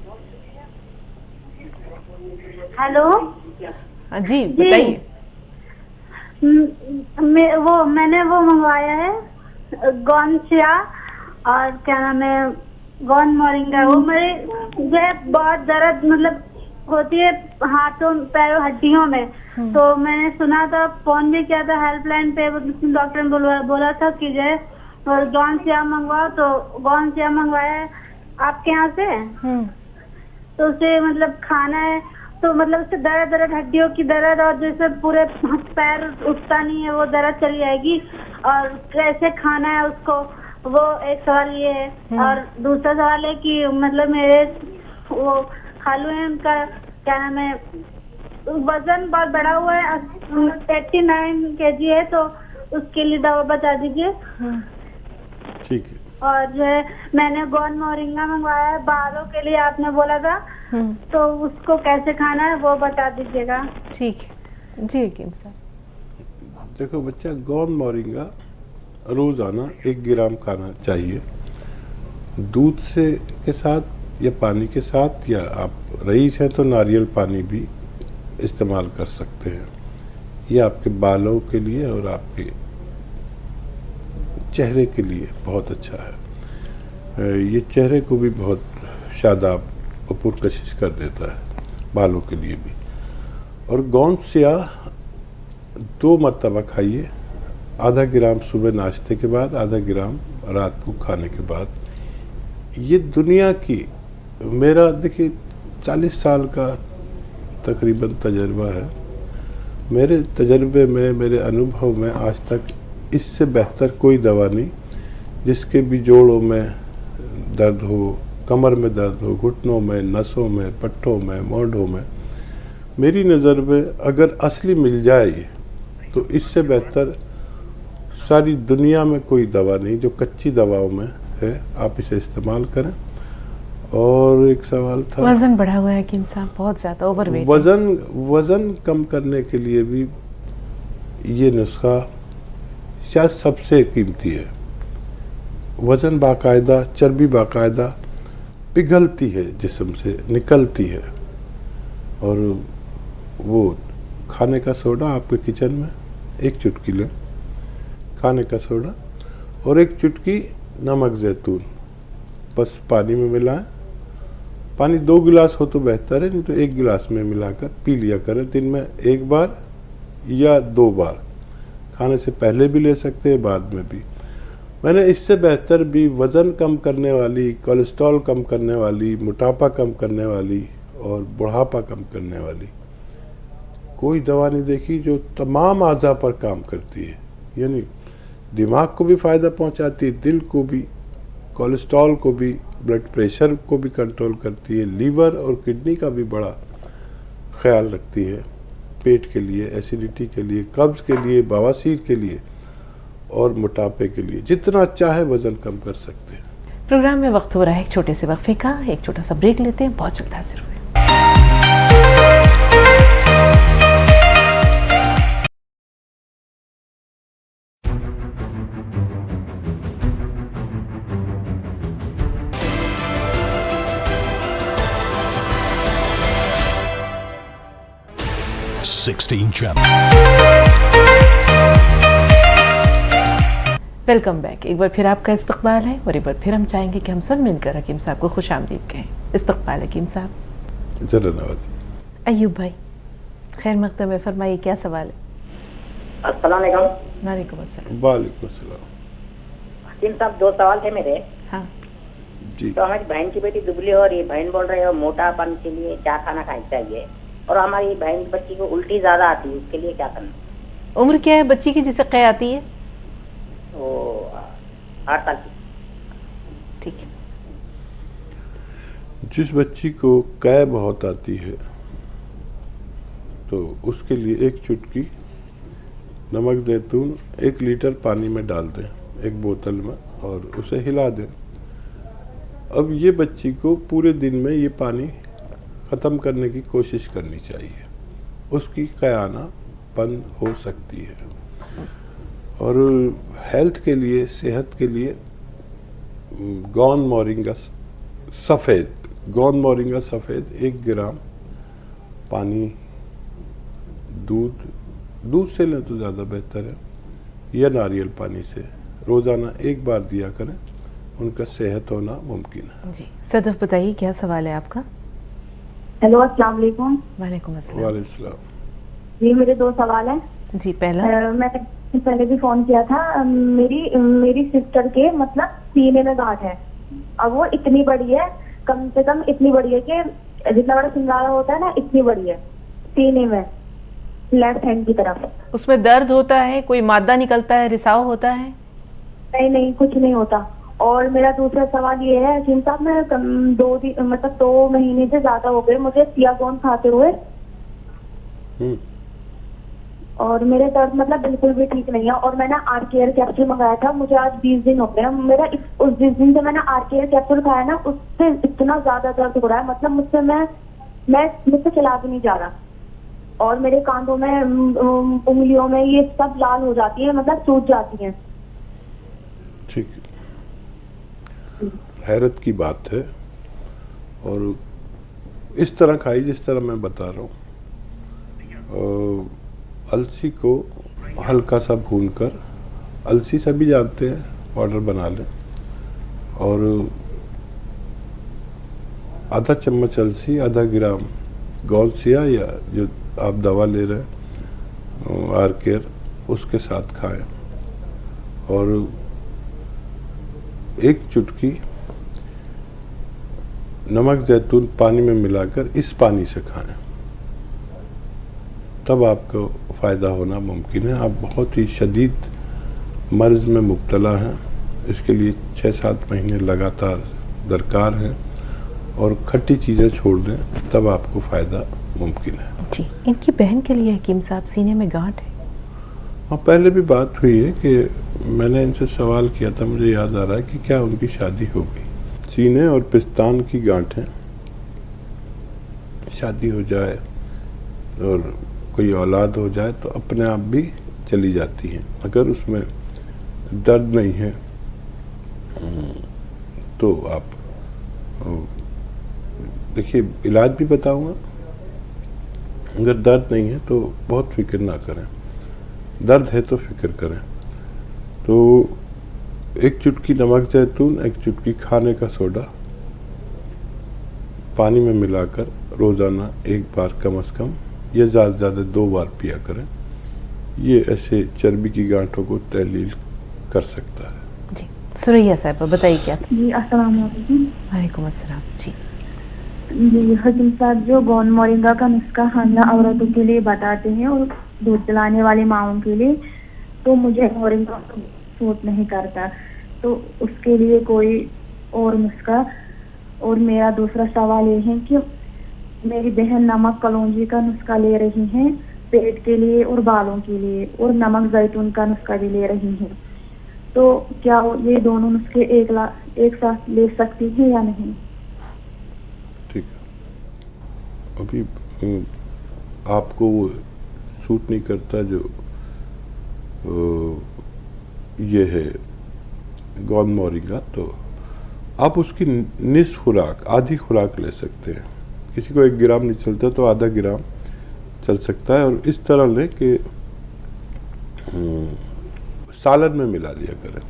हेलो। हाँ जी, बताइए। मैंने वो मंगवाया है गोनसिया और क्या नाम है गॉन मोरिंगा। वो मेरे जो है बहुत दर्द मतलब होती है हाथों पैरों हड्डियों में। तो मैंने सुना था, फोन भी किया था हेल्पलाइन पे, डॉक्टर ने बोला था कि जो है गोनसिया मंगवाओ। तो गोनसिया मंगवाया है आपके यहाँ से। तो उसे मतलब खाना है तो मतलब उससे दर्द हड्डियों की दर्द और जैसे पूरे पैर उठता नहीं है वो दर्द चली जाएगी। और कैसे खाना है उसको, वो एक सवाल ये है। और दूसरा सवाल है कि मतलब मेरे वो खालू है, उनका क्या नाम है वजन बहुत बढ़ा हुआ है, 89 kg है। तो उसके लिए दवा बता दीजिए। ठीक है। और जो है मैंने गॉन मोरिंगा मंगवाया है बालों के लिए, आपने बोला था। तो उसको कैसे खाना है वो बता दीजिएगा। ठीक है जी हकीम साहब। देखो बच्चा, गॉन मोरिंगा रोज़ाना 1 ग्राम खाना चाहिए, दूध से के साथ या पानी के साथ, या आप रईस हैं तो नारियल पानी भी इस्तेमाल कर सकते हैं। ये आपके बालों के लिए और आपके चेहरे के लिए बहुत अच्छा है। ये चेहरे को भी बहुत शादाब और पुरकशिश कर देता है, बालों के लिए भी। और गोनसिया 2 मरतबा खाइए, आधा ग्राम सुबह नाश्ते के बाद, आधा ग्राम रात को खाने के बाद। ये दुनिया की, मेरा देखिए 40 साल का तकरीबन तजर्बा है। मेरे तजर्बे में, मेरे अनुभव में आज तक इससे बेहतर कोई दवा नहीं जिसके भी जोड़ों में दर्द हो, कमर में दर्द हो, घुटनों में, नसों में, पट्टों में, मोंढों में, मेरी नज़र में अगर असली मिल जाए तो इससे बेहतर सारी दुनिया में कोई दवा नहीं जो कच्ची दवाओं में है। आप इसे इस्तेमाल करें। और एक सवाल था, वजन बढ़ा हुआ है हकीम साहब, बहुत ज़्यादा ओवरवेट। वज़न कम करने के लिए भी ये नुस्खा शायद सबसे कीमती है। वज़न बाकायदा, चर्बी बाकायदा पिघलती है, जिस्म से निकलती है। और वो खाने का सोडा आपके किचन में 1 चुटकी लें, खाने का सोडा, और 1 चुटकी नमक ज़ैतून, बस पानी में मिलाएं। पानी 2 गिलास हो तो बेहतर है, नहीं तो 1 गिलास में मिलाकर पी लिया करें। दिन में 1 बार या 2 बार, खाने से पहले भी ले सकते हैं, बाद में भी। मैंने इससे बेहतर भी वज़न कम करने वाली, कोलेस्ट्रॉल कम करने वाली, मोटापा कम करने वाली और बुढ़ापा कम करने वाली कोई दवा नहीं देखी जो तमाम आज़ा पर काम करती है। यानी दिमाग को भी फ़ायदा पहुंचाती है, दिल को भी, कोलेस्ट्रॉल को भी, ब्लड प्रेशर को भी कंट्रोल करती है, लीवर और किडनी का भी बड़ा ख्याल रखती है, पेट के लिए, एसिडिटी के लिए, कब्ज़ के लिए, बवासीर के लिए और मोटापे के लिए। जितना चाहे वज़न कम कर सकते हैं। प्रोग्राम में वक्त हो रहा है एक छोटे से वक्फे का, एक छोटा सा ब्रेक लेते हैं, बहुत जल्द हाजिर हुए। Welcome back. एक बार फिर आपका इस्तकबाल है और एक बार फिर हम चाहेंगे कि हम सब मिलकर हकीम साहब को खुश आमदीद कहें। इस्तकबाल हकीम साहब। चलो नवाजी। अयूब भाई, खैर मकदम में फरमाइए, क्या सवाल है? अस्सलाम वालेकुम। वालेकुम अस्सलाम। वालेकुम अस्सलाम। हकीम साहब, 2 सवाल थे मेरे। हाँ जी। तो हमारी बहन की बेटी दुबली हो रही है, बहन बोल रहे हो मोटापन के लिए क्या खाना खाना चाहिए, और हमारी बहन की बच्ची को उल्टी ज्यादा आती है, उसके लिए क्या करना? उम्र क्या है बच्ची की जिसे कै आती है? वो 8 साल की। ठीक है। जिस बच्ची को कै बहुत आती है तो उसके लिए 1 चुटकी नमक ज़ैतून 1 लीटर पानी में डाल दें, 1 बोतल में, और उसे हिला दें। अब ये बच्ची को पूरे दिन में ये पानी ख़त्म करने की कोशिश करनी चाहिए, उसकी कै आना बंद हो सकती है। और हेल्थ के लिए, सेहत के लिए गॉन मोरिंगा सफ़ेद 1 ग्राम पानी, दूध दूध से लें तो ज़्यादा बेहतर है, या नारियल पानी से रोज़ाना 1 बार दिया करें, उनका सेहत होना मुमकिन है। जी सदफ बताइए क्या सवाल है आपका? हेलो, अस्सलाम वालेकुम। वालेकुम अस्सलाम। वालेकुम सलाम। जी मेरे 2 सवाल हैं। जी पहला, मैंने पहले भी फोन किया था। मेरी सिस्टर के मतलब सीने में गांठ है। अब वो इतनी बड़ी है, कम से कम इतनी बड़ी है कि जितना बड़ा सिंगारा होता है ना, इतनी बड़ी है सीने में, लेफ्ट हैंड की तरफ। उसमें दर्द होता है, कोई मादा निकलता है, रिसाव होता है? नहीं, कुछ नहीं होता। और मेरा दूसरा सवाल ये है हकीम साहब, मैं 2 महीने से ज्यादा हो गए मुझे सियागोन खाते हुए, और मेरे दर्द मतलब बिल्कुल भी ठीक नहीं है। और मैंने आर-केयर कैप्सूल मंगाया था, मुझे आज 20 दिन हो गए। मेरा उस 20 दिन से मैंने आर-केयर कैप्सूल खाया ना, उससे इतना ज्यादा दर्द हो रहा है, मतलब मुझसे चला भी नहीं जा रहा। और मेरे कांधों में, उंगलियों में ये सब लाल हो जाती है, मतलब सूज जाती है। ठीक, हैरत की बात है। और इस तरह खाई जिस तरह मैं बता रहा हूँ। अलसी को हल्का सा भूनकर, अलसी सभी जानते हैं, पाउडर बना लें, और आधा चम्मच अलसी, आधा ग्राम गौलसिया या जो आप दवा ले रहे हैं आर-केयर, उसके साथ खाएं। और 1 चुटकी नमक जैतून पानी में मिलाकर इस पानी से खाएं, तब आपको फ़ायदा होना मुमकिन है। आप बहुत ही शदीद मर्ज़ में मुब्तला हैं, इसके लिए 6-7 महीने लगातार दरकार हैं, और खट्टी चीज़ें छोड़ दें, तब आपको फ़ायदा मुमकिन है। जी, इनकी बहन के लिए हकीम साहब सीने में गांठ है। हाँ, पहले भी बात हुई है कि मैंने इनसे सवाल किया था, मुझे याद आ रहा है कि क्या उनकी शादी हो गई। सीने और पिस्तान की गांठें शादी हो जाए और कोई औलाद हो जाए तो अपने आप भी चली जाती हैं, अगर उसमें दर्द नहीं है तो आप देखिए, इलाज भी बताऊंगा। अगर दर्द नहीं है तो बहुत फिक्र ना करें, दर्द है तो फिक्र करें। तो 1 चुटकी नमक जैतून, 1 चुटकी खाने का सोडा पानी में मिलाकर रोज़ाना 1 बार कम से कम, या ज़्यादा से ज़्यादा 2 बार पिया करें। ये ऐसे चर्बी की गांठों को तहलील कर सकता है। जी सुरैया साहब बताइए क्या? जी अस्सलाम वालेकुम। वालेकुम अस्सलाम। जी हकीम साहब, जो गोंद मोरिंगा का नुस्खा हामिला औरतों के लिए बताते हैं और दूध पिलाने वाली माओं के लिए, तो मुझे मोरिंगा सूट नहीं करता, तो उसके लिए कोई और नुस्खा? और मेरा दूसरा सवाल ये है कि मेरी बहन नमक कलौंजी का नुस्खा ले रही हैं पेट के लिए और बालों के लिए, और नमक जैतून का नुस्खा भी ले रही हैं, तो क्या ये दोनों नुस्खे एक साथ ले सकती हैं या नहीं? ठीक है, अभी आपको वो सूट नहीं करता जो ये है गोंद मोरिंगा, तो आप उसकी निस्फ खुराक, आधी खुराक ले सकते हैं। किसी को 1 ग्राम नहीं चलता तो आधा ग्राम चल सकता है, और इस तरह लें कि सालन में मिला लिया करें,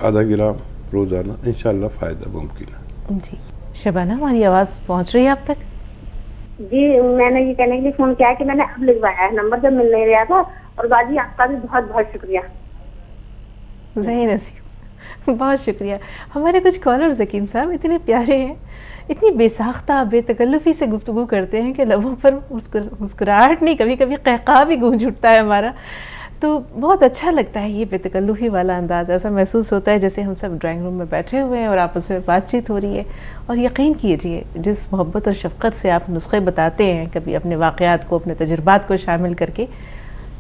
आधा ग्राम रोज़ाना, इंशाल्लाह फ़ायदा मुमकिन है। जी शबाना, हमारी आवाज़ पहुंच रही है आप तक? जी, मैंने ये कहने के लिए फोन किया कि मैंने अब लिखवाया है, नंबर जब मिल नहीं रहा था। और बाजी आपका भी बहुत बहुत शुक्रिया। सही नसीब, बहुत शुक्रिया। हमारे कुछ कॉलर्स हकीम साहब इतने प्यारे हैं, इतनी बेसाख्ता बेतकल्लुफ़ी से गुफ्तगू करते हैं कि लबों पर मुस्कुराहट नहीं, कभी कभी कहका भी गूंज उठता है हमारा। तो बहुत अच्छा लगता है ये बेतकल्लुफ़ी वाला अंदाज़। ऐसा महसूस होता है जैसे हम सब ड्राइंग रूम में बैठे हुए हैं और आपस में बातचीत हो रही है। और यकीन कीजिए, जिस मोहब्बत और शफ़क़त से आप नुस्खे बताते हैं, कभी अपने वाक़यात को, अपने तजुर्बात को शामिल करके,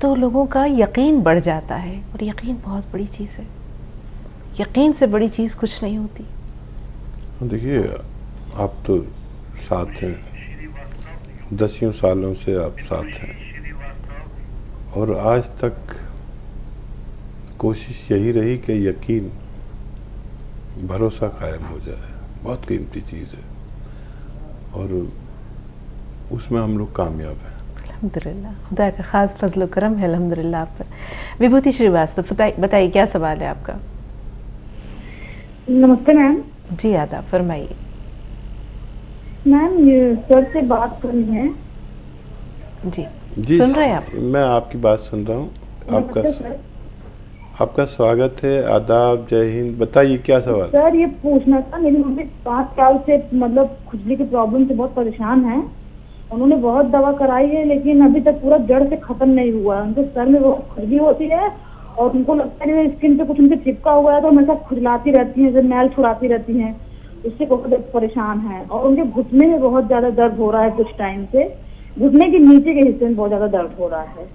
तो लोगों का यकीन बढ़ जाता है। और यकीन बहुत बड़ी चीज़ है, यकीन से बड़ी चीज़ कुछ नहीं होती। देखिए, आप तो साथ हैं, 10 सालों से आप साथ हैं, और आज तक कोशिश यही रही कि यकीन, भरोसा कायम हो जाए। बहुत कीमती चीज़ है और उसमें हम लोग कामयाब हैं। अल्हम्दुलिल्लाह, खुदा का खास फजल करम है अल्हम्दुलिल्लाह आप पर। विभूति श्रीवास्तव, बताइए क्या सवाल है आपका? नमस्ते मैम। जी आदाब, फरमाइए। मैम ये सर से बात करनी है। जी सुन रहे हैं आप? मैं आपकी बात सुन रहा हूँ। नमस्ते सर। आपका स्वागत है, आदाब, जय हिंद। बताइए क्या सवाल? सर ये पूछना था, मेरी मम्मी 5 साल से मतलब खुजली की प्रॉब्लम से बहुत परेशान है। उन्होंने बहुत दवा कराई है लेकिन अभी तक पूरा जड़ से खत्म नहीं हुआ है। उनके सर में बहुत खुजली होती है और उनको लगता है स्किन पे कुछ उनके चिपका हुआ है तो हमेशा खुजलाती रहती है, मैल छुड़ाती रहती हैं, उससे बहुत परेशान है। और उनके घुटने में बहुत ज्यादा दर्द हो रहा है कुछ टाइम से, घुटने के नीचे के हिस्से में बहुत ज्यादा दर्द हो रहा है।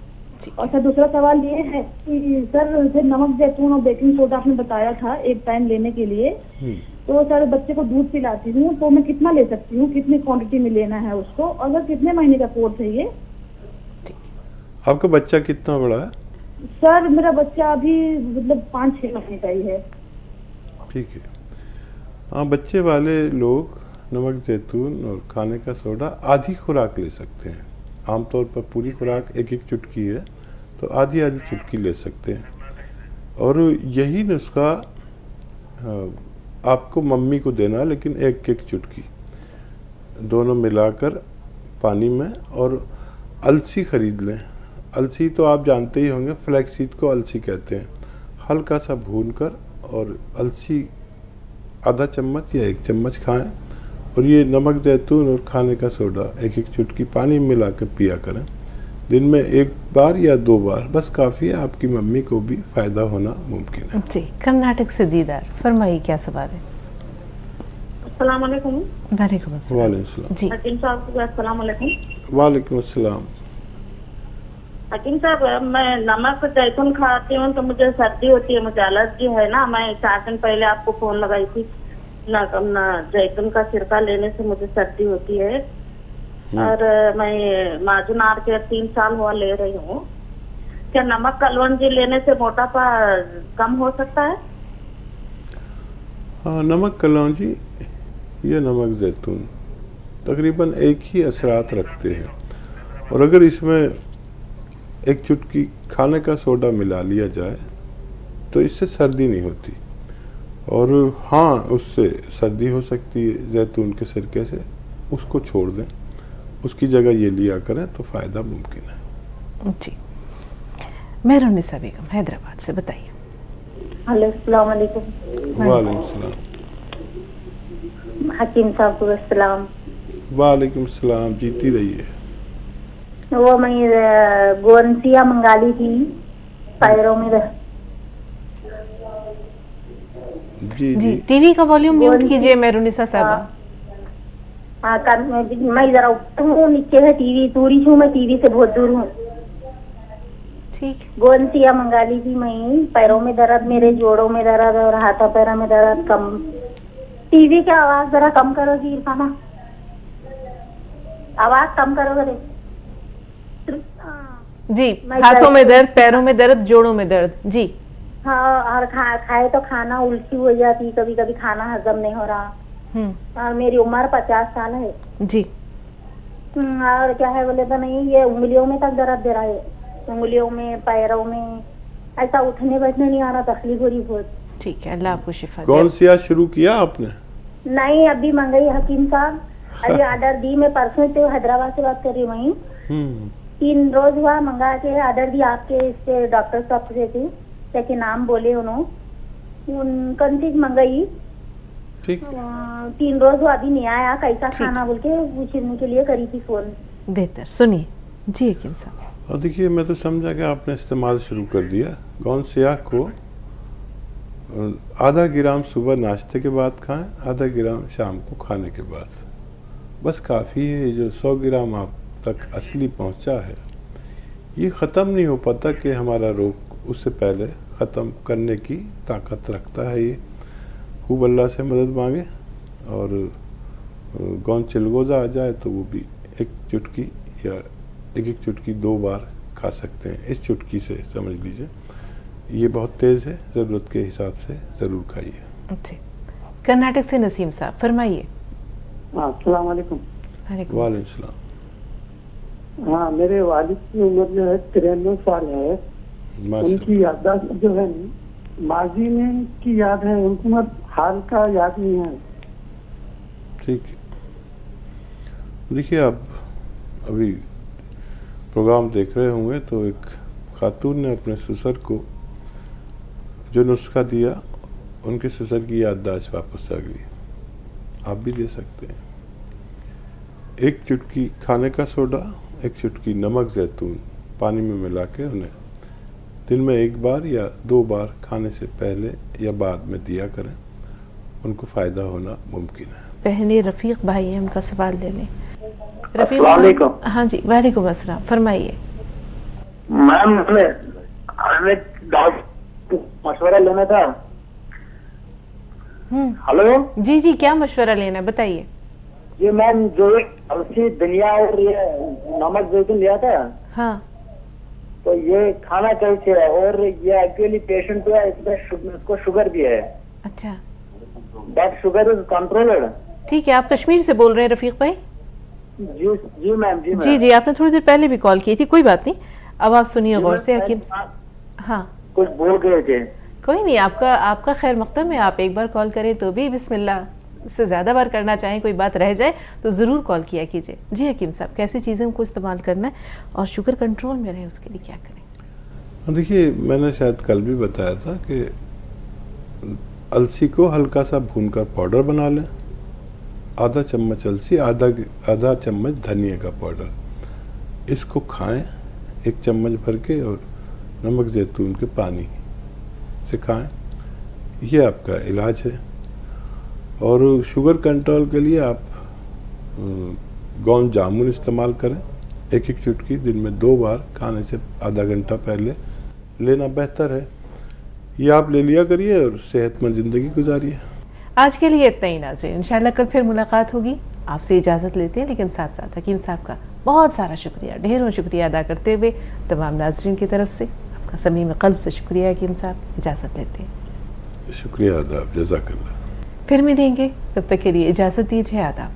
और सर दूसरा सवाल ये है कि सर नमक जैतून और बेकिंग सोडा आपने बताया था एक टाइम लेने के लिए, तो सर बच्चे को दूध पिलाती हूँ तो मैं कितना ले सकती हूँ, कितनी क्वांटिटी में लेना है उसको, अगर कितने महीने का कोर्स है ये? आपका बच्चा कितना बड़ा है? सर मेरा बच्चा अभी मतलब 5-6 महीने का ही है। ठीक है। हाँ, बच्चे वाले लोग नमक जैतून और खाने का सोडा आधी खुराक ले सकते हैं। आमतौर पर पूरी खुराक 1-1 चुटकी है तो आधी चुटकी ले सकते हैं। और यही नुस्खा आपको मम्मी को देना, लेकिन 1-1 चुटकी दोनों मिलाकर पानी में। और अलसी खरीद लें। अलसी तो आप जानते ही होंगे, फ्लैक्सीड को अलसी कहते हैं। हल्का सा भूनकर और अलसी आधा चम्मच या 1 चम्मच खाएं। और ये नमक जैतून और खाने का सोडा 1-1 चुटकी पानी में मिलाकर पिया करें। दिन में 1 बार या 2 बार बस काफ़ी है, आपकी मम्मी को भी फ़ायदा होना मुमकिन है। जी, कर्नाटक से दीदार, फरमाइए क्या सवाल है? अस्सलाम वालेकुम। वालेकुम अस्सलाम। वालेकुम अस्सलाम। जी हकीम साहब को अस्सलाम वालेकुम। वालेकुम अस्सलाम। हकीम साहब मैं नमक जैतून खाती हूँ तो मुझे सर्दी होती है, मुझे एलर्जी है ना। मैं 4 दिन पहले आपको फोन लगाई थी ना, जैतून का सिरका लेने से मुझे सर्दी होती है। और मैं माजुनार के 3 साल हुआ ले रही हूँ। क्या नमक कलवंजी लेने से मोटापा कम हो सकता है? हाँ, नमक कलौंजी या नमक जैतून तकरीबन एक ही असरात रखते हैं। और अगर इसमें 1 चुटकी खाने का सोडा मिला लिया जाए तो इससे सर्दी नहीं होती। और हाँ, उससे सर्दी हो सकती है जैतून के सिरके से, उसको छोड़ दें, उसकी जगह ये लिया करें तो फ़ायदा मुमकिन है। जी, मेहरुन्निसा बेगम हैदराबाद से, बताइए। हेलो, अस्सलाम वालेकुम। वालेकुम सलाम। हकीम साहब को अस्सलाम। वालेकुम सलाम, जीती रहिए। वो मैं गोरसिया मंगा ली थी पैरों में। जी, टीवी का वॉल्यूम म्यूट कीजिए मेहरुन्निसा साहबा। हाँ, मैं जरा ऊपर हूँ, नीचे है टीवी, दूरी हूँ मैं, टीवी से बहुत दूर हूँ। ठीक। गोरसिया मंगा ली थी मैं, पैरों में दर्द, मेरे जोड़ों में दर्द और हाथों पैरों में दर्द कम। टीवी की आवाज जरा कम करोगी इरफाना, आवाज कम करो जरा। जी, हाथों में दर्द, पैरों में दर्द, जोड़ों में दर्द। जी हाँ, और खाए तो खाना उल्टी हो जाती, कभी कभी खाना हजम नहीं हो रहा। और मेरी उम्र 50 साल है। जी। और क्या है बोले तो नहीं, ये उंगलियों में तक दर्द दे रहा है, उंगलियों में, पैरों में, ऐसा उठने बैठने नहीं आ रहा, तकलीफ हो रही बहुत। ठीक है, अल्लाह आपको शिफा दे। कौन सी आज शुरू किया आपने? नहीं, अभी मंगाई हकीम साहब, अभी ऑर्डर दी। मैं परसों से हैदराबाद से बात कर रही हूँ। 3 रोज हुआ मंगा के ऑर्डर दी आपके इससे डॉक्टर साहब से थे, लेकिन नाम बोले उन्होंने, कौन चीज मंगाई। ठीक। 3 रोज हुआ, अभी नहीं आया। कैसा खाना बोल के पूछने के लिए करी थी फोन। बेहतर, सुनिए। जी हकीम साहब। और देखिए, मैं तो समझा कि आपने इस्तेमाल शुरू कर दिया। गोरसिया को आधा ग्राम सुबह नाश्ते के बाद खाएं, आधा ग्राम शाम को खाने के बाद, बस काफ़ी है। जो 100 ग्राम आप तक असली पहुंचा है, ये ख़त्म नहीं हो पाता कि हमारा रोग उससे पहले ख़त्म करने की ताकत रखता है। ये खूब अल्लाह से मदद मांगे। और गौन चिलगोज़ा आ जाए तो वो भी 1 चुटकी या 1-1 चुटकी 2 बार खा सकते हैं। इस चुटकी से समझ लीजिए, ये बहुत तेज़ है, ज़रूरत के हिसाब से ज़रूर खाइए। अच्छा, कर्नाटक से नसीम साहब, फरमाइए। अस्सलाम वालेकुम। वालेकुम वालेकुम सलाम। हाँ, मेरे वालिद की उम्र जो है 93 साल है। उनकी याददाश्त जो है माजी में की याद है, उनको मत हाल का याद नहीं है। ठीक है, देखिए आप अभी प्रोग्राम देख रहे होंगे तो एक खातून ने अपने ससुर को जो नुस्खा दिया, उनके ससुर की याददाश्त वापस आ गई। आप भी दे सकते हैं। एक चुटकी खाने का सोडा, एक चुटकी नमक जैतून पानी में मिला के उन्हें दिन में 1 बार या 2 बार खाने से पहले या बाद में दिया करें, उनको फ़ायदा होना मुमकिन है। पहले रफ़ीक भाई हैं, उनका सवाल ले लें। रफ़ीक भाई, हाँ जी, वालेकुम अस्सलाम, फरमाइए। मैम हमें मशवरा लेना था। हेलो जी जी, क्या मशवरा लेना है बताइए। ये मैम जो अलसी दलिया और ये नमक जैतून लिया था, हाँ, तो ये खाना कैसे है? और ये एक्चुअली पेशेंट है, इसको शुगर भी है। अच्छा, बट शुगर इज कंट्रोल्ड। ठीक है, आप कश्मीर से बोल रहे हैं रफ़ीक भाई? जी जी मैम, जी जी जी, आपने थोड़ी देर पहले भी कॉल की थी, कोई बात नहीं। अब आप सुनिए गौर से हकीम। हाँ, कुछ बोल गए थे। कोई नहीं, आपका खैर मकदम है। आप एक बार कॉल करें तो भी बिस्मिल्लाह, से ज़्यादा बार करना चाहें, कोई बात रह जाए तो ज़रूर कॉल किया कीजिए। जी हकीम साहब, कैसी चीज़ें को इस्तेमाल करना है और शुगर कंट्रोल में रहे उसके लिए क्या करें? देखिए, मैंने शायद कल भी बताया था कि अलसी को हल्का सा भूनकर पाउडर बना लें। आधा चम्मच अलसी, आधा चम्मच धनिया का पाउडर, इसको खाएं 1 चम्मच भर के और नमक जैतून के पानी से खाएं। ये आपका इलाज है। और शुगर कंट्रोल के लिए आप गोंद जामुन इस्तेमाल करें। 1-1 चुटकी दिन में 2 बार खाने से आधा घंटा पहले लेना बेहतर है। ये आप ले लिया करिए और सेहतमंद ज़िंदगी गुजारिए। आज के लिए इतना ही नाज़रीन, इंशाल्लाह कल फिर मुलाकात होगी। आपसे इजाज़त लेते हैं, लेकिन साथ साथ हकीम साहब का बहुत सारा शुक्रिया, ढेरों शुक्रिया अदा करते हुए तमाम नाज़रीन की तरफ से आपका समीम क़ल्ब से शुक्रिया हकीम साहब। इजाज़त लेते हैं। शुक्रिया, आदाब, जज़ाकल्लाह। फिर मिलेंगे, तब तक के लिए इजाज़त दीजिए, आदाब।